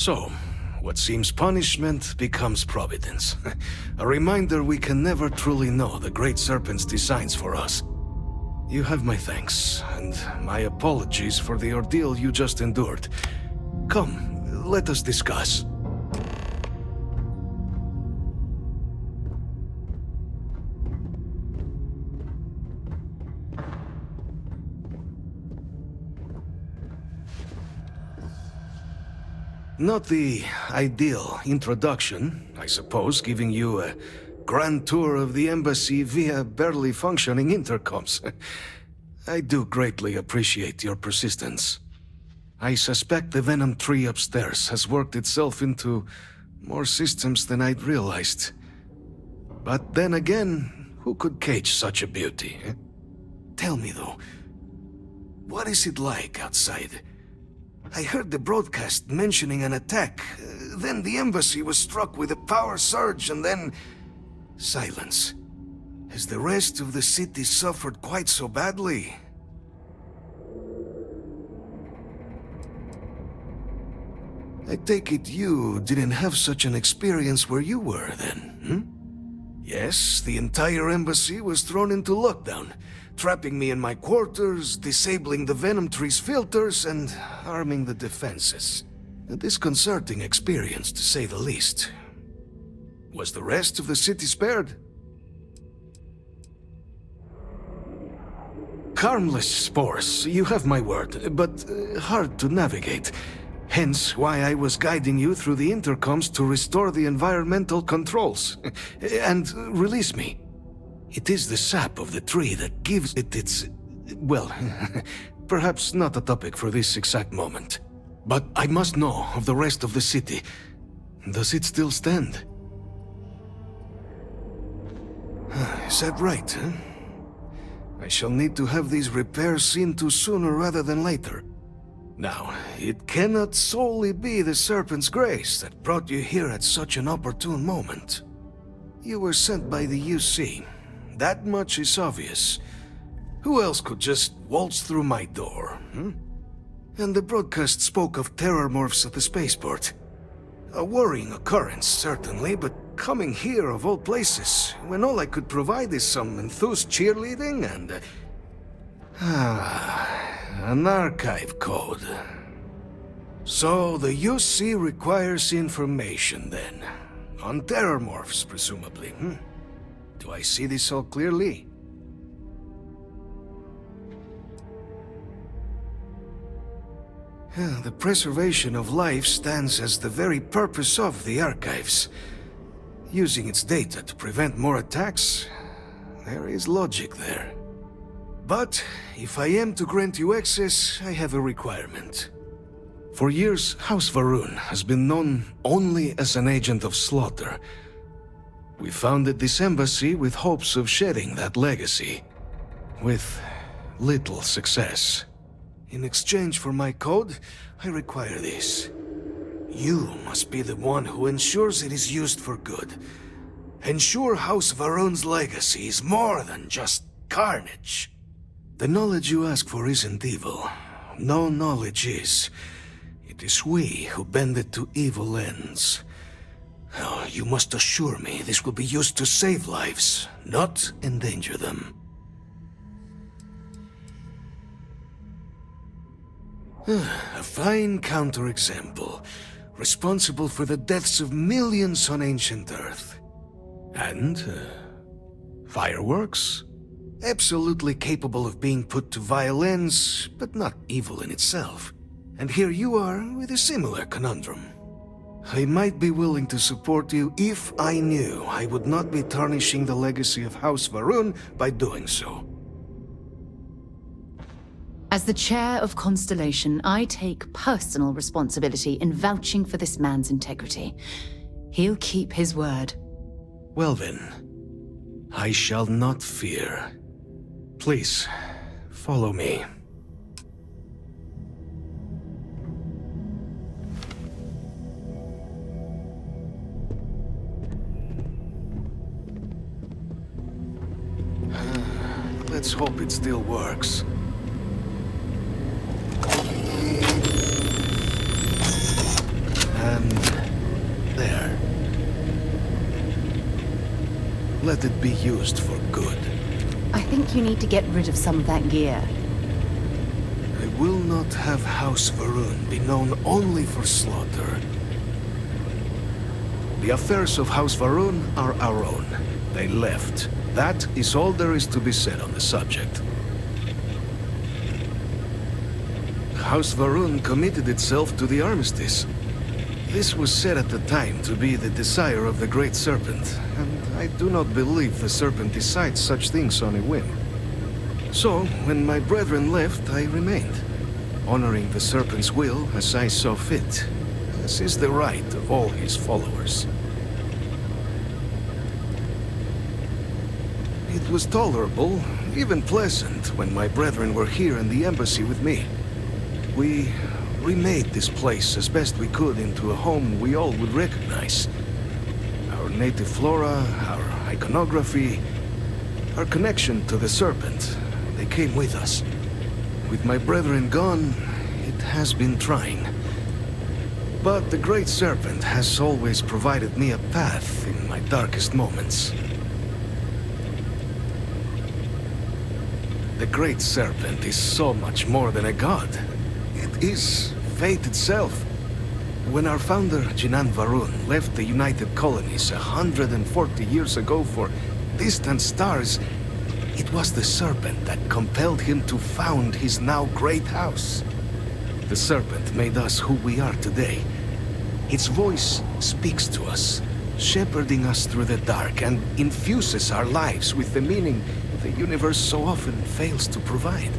So, what seems punishment becomes providence. A reminder we can never truly know the Great Serpent's designs for us. You have my thanks, and my apologies for the ordeal you just endured. Come, let us discuss. Not the ideal introduction, I suppose, giving you a grand tour of the embassy via barely functioning intercoms. I do greatly appreciate your persistence. I suspect the Venom tree upstairs has worked itself into more systems than I'd realized. But then again, who could cage such a beauty? Tell me though, what is it like outside? I heard the broadcast mentioning an attack. Then the embassy was struck with a power surge and then... silence. Has the rest of the city suffered quite so badly? I take it you didn't have such an experience where you were then, Yes, the entire embassy was thrown into lockdown, trapping me in my quarters, disabling the Venom tree's filters, and arming the defenses. A disconcerting experience, to say the least. Was the rest of the city spared? Harmless spores, you have my word, but hard to navigate. Hence why I was guiding you through the intercoms to restore the environmental controls and release me. It is the sap of the tree that gives it its... well, perhaps not a topic for this exact moment. But I must know of the rest of the city. Does it still stand? Is that right, huh? I shall need to have these repairs seen to sooner rather than later. Now, it cannot solely be the Serpent's grace that brought you here at such an opportune moment. You were sent by the UC. That much is obvious. Who else could just waltz through my door, And the broadcast spoke of terror morphs at the spaceport. A worrying occurrence, certainly, but coming here of all places, when all I could provide is some enthused cheerleading and... an archive code. So the UC requires information, then. On terror morphs, presumably, Do I see this all clearly? The preservation of life stands as the very purpose of the archives. using its data to prevent more attacks, there is logic there. But if I am to grant you access, I have a requirement. For years, House Va'ruun has been known only as an agent of slaughter. We founded this embassy with hopes of shedding that legacy, with little success. In exchange for my code, I require this. You must be the one who ensures it is used for good. Ensure House Va'ruun's legacy is more than just carnage. The knowledge you ask for isn't evil. No knowledge is. It is we who bend it to evil ends. Oh, you must assure me this will be used to save lives, not endanger them. A fine counterexample, responsible for the deaths of millions on ancient Earth. And, fireworks? Absolutely capable of being put to violence, but not evil in itself. And here you are with a similar conundrum. I might be willing to support you if I knew I would not be tarnishing the legacy of House Va'ruun by doing so. As the chair of Constellation, I take personal responsibility in vouching for this man's integrity. He'll keep his word. Well then, I shall not fear. Please, follow me. Let's hope it still works. And there. Let it be used for good. I think you need to get rid of some of that gear. I will not have House Va'ruun be known only for slaughter. The affairs of House Va'ruun are our own. They left. That is all there is to be said on the subject. House Va'ruun committed itself to the Armistice. This was said at the time to be the desire of the Great Serpent, and I do not believe the Serpent decides such things on a whim. So, when my brethren left, I remained, honoring the Serpent's will as I saw fit, as is the right of all his followers. It was tolerable, even pleasant, when my brethren were here in the embassy with me. We remade this place as best we could into a home we all would recognize. Our native flora, our iconography, our connection to the Serpent, they came with us. With my brethren gone, it has been trying. But the Great Serpent has always provided me a path in my darkest moments. The Great Serpent is so much more than a god. It is fate itself. When our founder, Jinan Va'ruun, left the United Colonies 140 years ago for distant stars, it was the Serpent that compelled him to found his now great house. The Serpent made us who we are today. Its voice speaks to us, shepherding us through the dark, and infuses our lives with the meaning the universe so often fails to provide.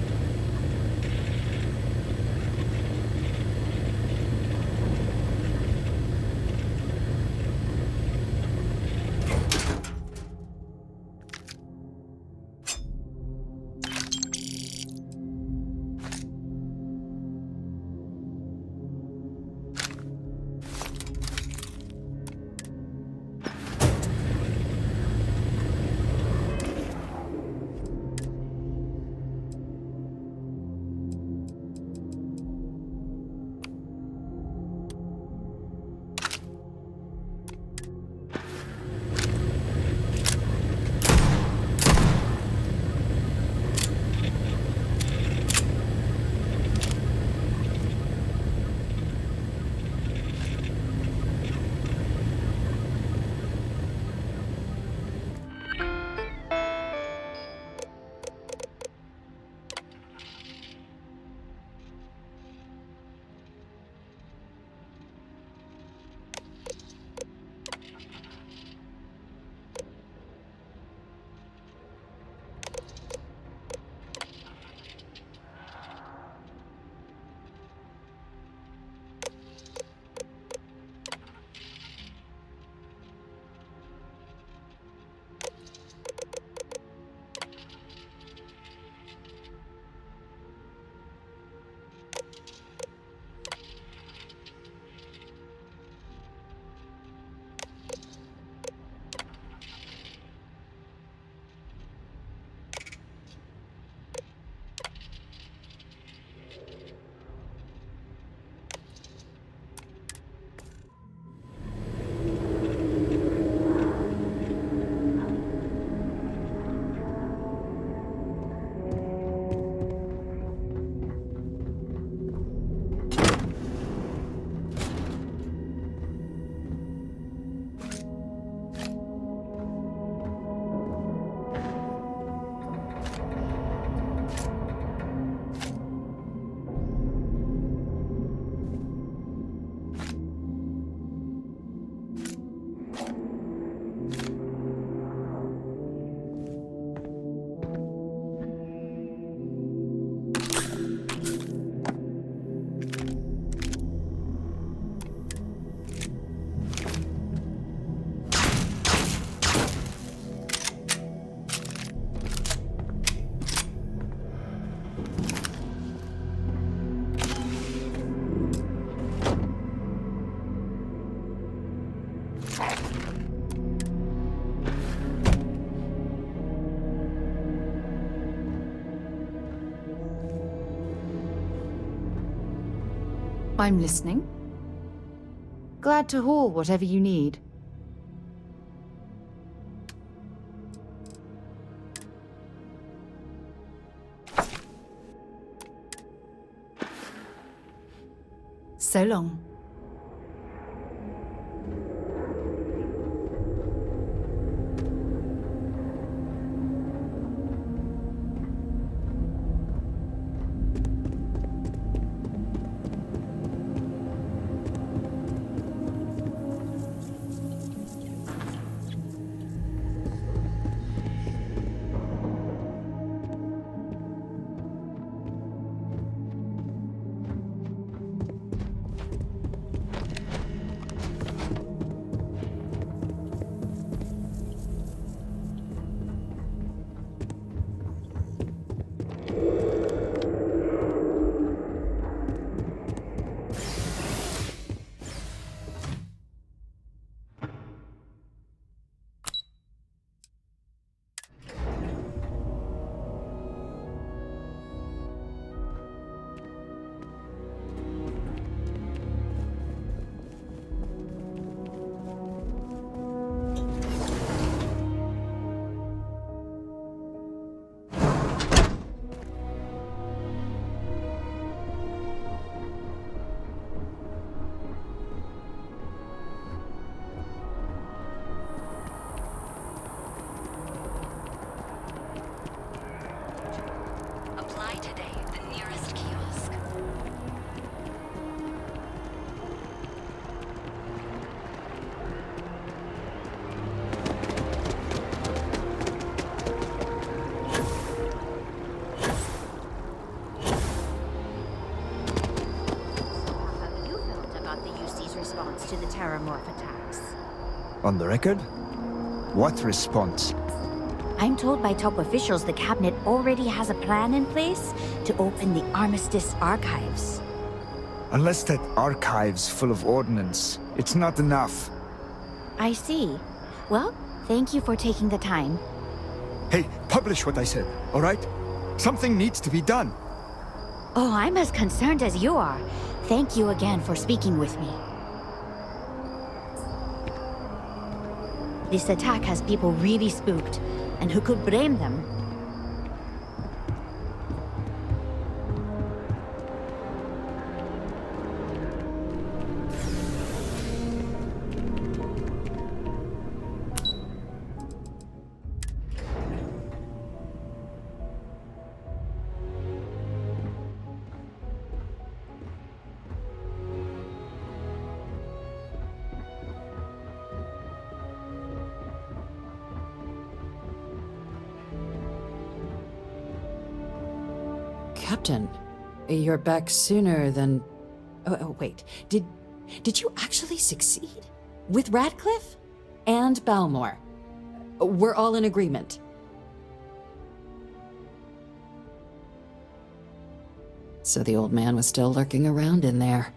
I'm listening. Glad to haul whatever you need. So long. To the Terramorph attacks. On the record? What response? I'm told by top officials the cabinet already has a plan in place to open the Armistice Archives. Unless that archive's full of ordnance, it's not enough. I see. Well, thank you for taking the time. Hey, publish what I said, all right? Something needs to be done. Oh, I'm as concerned as you are. Thank you again for speaking with me. This attack has people really spooked, and who could blame them? Captain, you're back sooner than... Oh, wait. Did you actually succeed? With Radcliff? And Bal'mor? We're all in agreement. So the old man was still lurking around in there.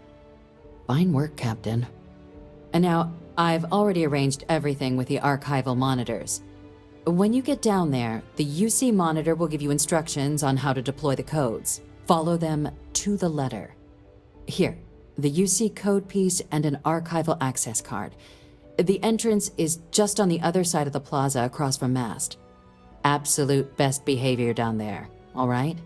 Fine work, Captain. And now, I've already arranged everything with the archival monitors. When you get down there, the UC monitor will give you instructions on how to deploy the codes. Follow them to the letter. Here, the UC code piece and an archival access card. The entrance is just on the other side of the plaza across from Mast. Absolute best behavior down there, all right?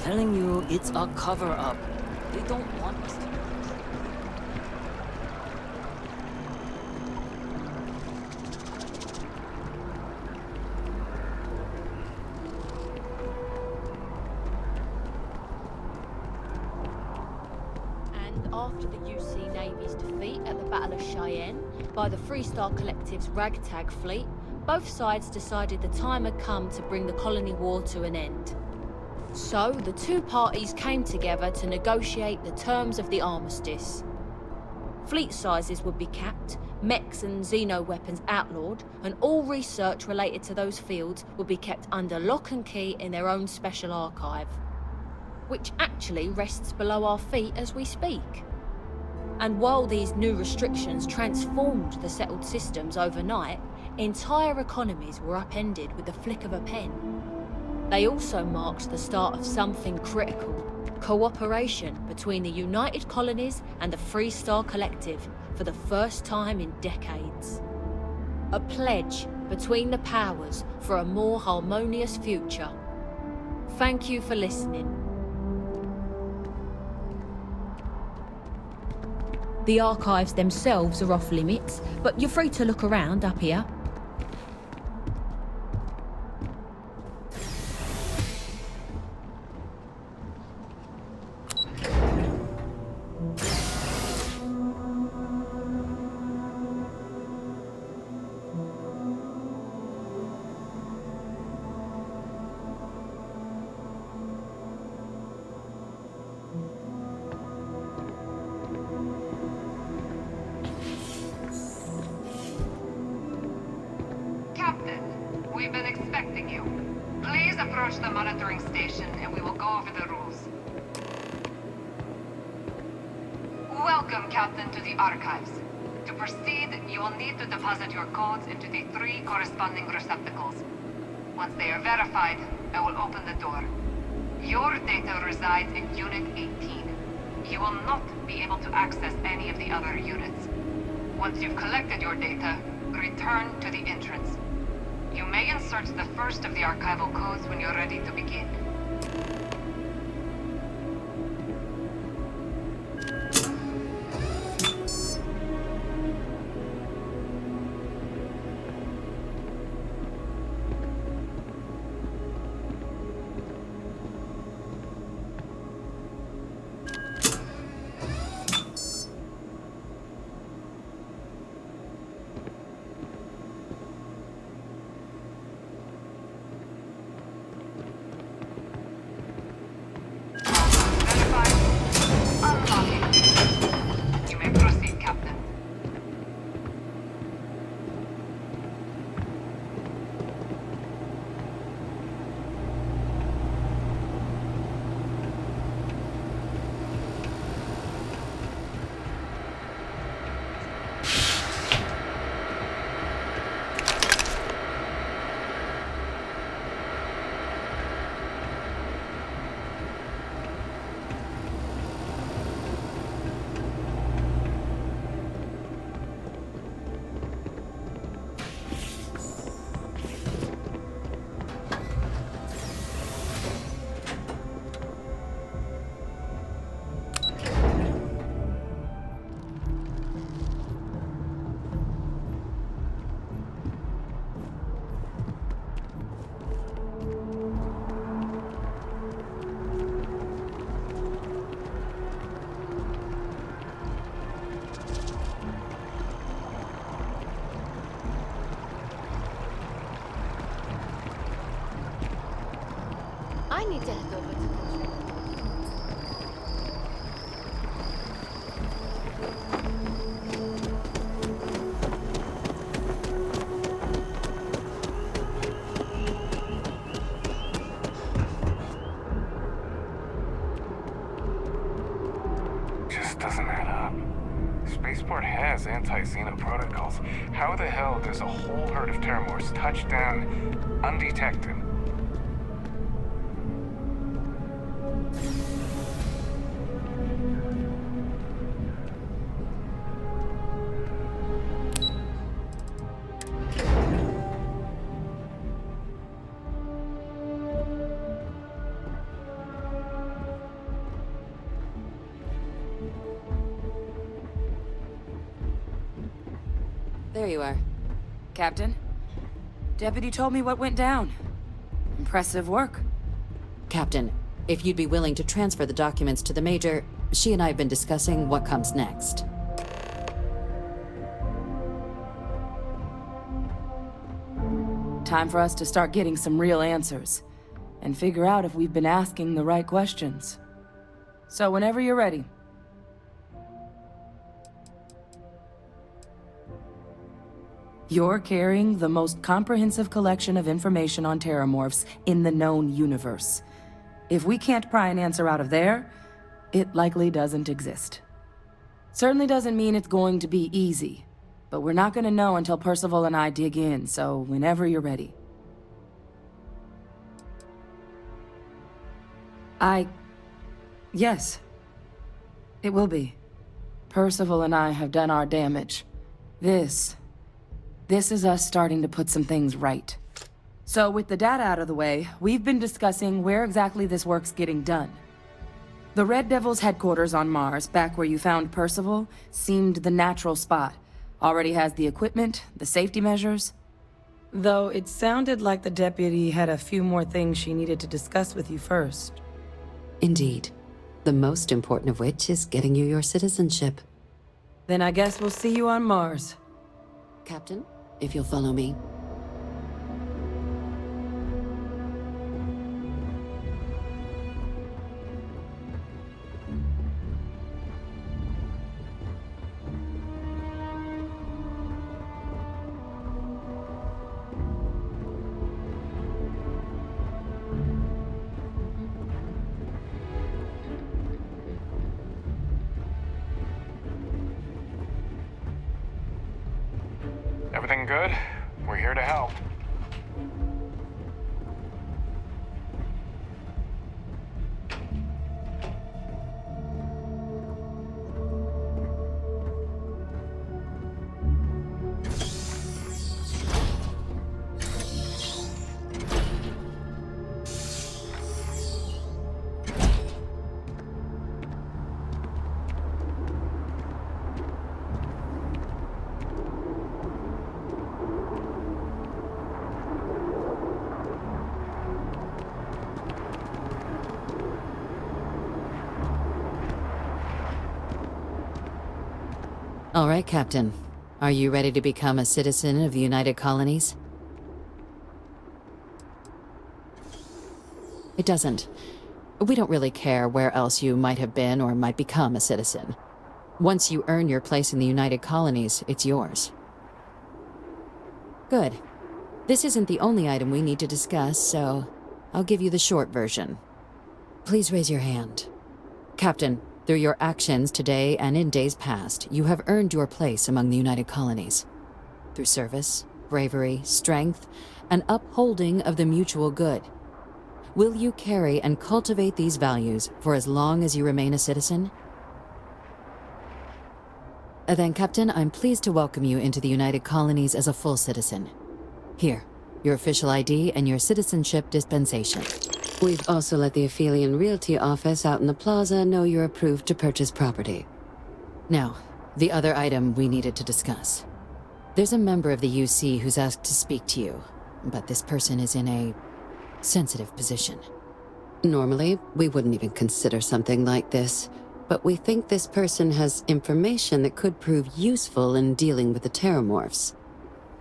Telling you, it's a cover-up. They don't want us to. after the UC Navy's defeat at the Battle of Cheyenne by the Freestar Collective's ragtag fleet, both sides decided the time had come to bring the colony war to an end. So, the two parties came together to negotiate the terms of the armistice. Fleet sizes would be capped, mechs and xeno-weapons outlawed, and all research related to those fields would be kept under lock and key in their own special archive, which actually rests below our feet as we speak. And while these new restrictions transformed the settled systems overnight, entire economies were upended with the flick of a pen. They also marked the start of something critical: cooperation between the United Colonies and the Freestar Collective for the first time in decades. A pledge between the powers for a more harmonious future. Thank you for listening. The archives themselves are off limits, but you're free to look around up here. We've been expecting you. Please approach the monitoring station and we will go over the rules. Welcome, Captain, to the Archives. To proceed, you will need to deposit your codes into the 3 corresponding receptacles. Once they are verified, I will open the door. Your data resides in Unit 18. You will not be able to access any of the other units. Once you've collected your data, return to the entrance. You may insert the first of the archival codes when you're ready to begin. I need to head over to control. Just doesn't add up. Spaceport has anti-Xeno protocols. How the hell does a whole herd of Terramors touch down undetected? There you are. Captain, Deputy told me what went down. Impressive work. Captain, if you'd be willing to transfer the documents to the Major, She and I have been discussing what comes next. Time for us to start getting some real answers, and figure out if we've been asking the right questions. So whenever you're ready. You're carrying the most comprehensive collection of information on terramorphs in the known universe. If we can't pry an answer out of there, it likely doesn't exist. Certainly doesn't mean it's going to be easy, but we're not going to know until Percival and I dig in, so whenever you're ready. Yes. It will be. Percival and I have done our damage. This is us starting to put some things right. So with the data out of the way, we've been discussing where exactly this work's getting done. The Red Devil's headquarters on Mars, back where you found Percival, seemed the natural spot. Already has the equipment, the safety measures. Though it sounded like the deputy had a few more things she needed to discuss with you first. Indeed. The most important of which is getting you your citizenship. Then I guess we'll see you on Mars. Captain, if you'll follow me. Everything good? We're here to help. All right, Captain. Are you ready to become a citizen of the United Colonies? It doesn't. We don't really care where else you might have been or might become a citizen. Once you earn your place in the United Colonies, it's yours. Good. This isn't the only item we need to discuss, so I'll give you the short version. Please raise your hand. Captain, through your actions today and in days past, you have earned your place among the United Colonies. Through service, bravery, strength, and upholding of the mutual good. Will you carry and cultivate these values for as long as you remain a citizen? Then, Captain, I'm pleased to welcome you into the United Colonies as a full citizen. Here, your official ID and your citizenship dispensation. We've also let the Aphelion Realty office out in the plaza know you're approved to purchase property. Now, the other item we needed to discuss. There's a member of the UC who's asked to speak to you, but this person is in a sensitive position. Normally, we wouldn't even consider something like this, but we think this person has information that could prove useful in dealing with the Terramorphs.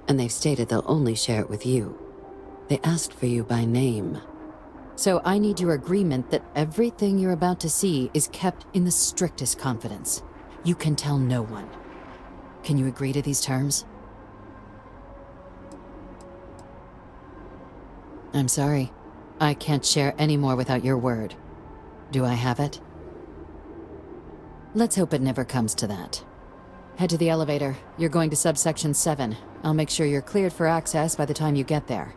And they've stated they'll only share it with you. They asked for you by name. So I need your agreement that everything you're about to see is kept in the strictest confidence. You can tell no one. Can you agree to these terms? I'm sorry. I can't share any more without your word. Do I have it? Let's hope it never comes to that. Head to the elevator. You're going to subsection 7. I'll make sure you're cleared for access by the time you get there.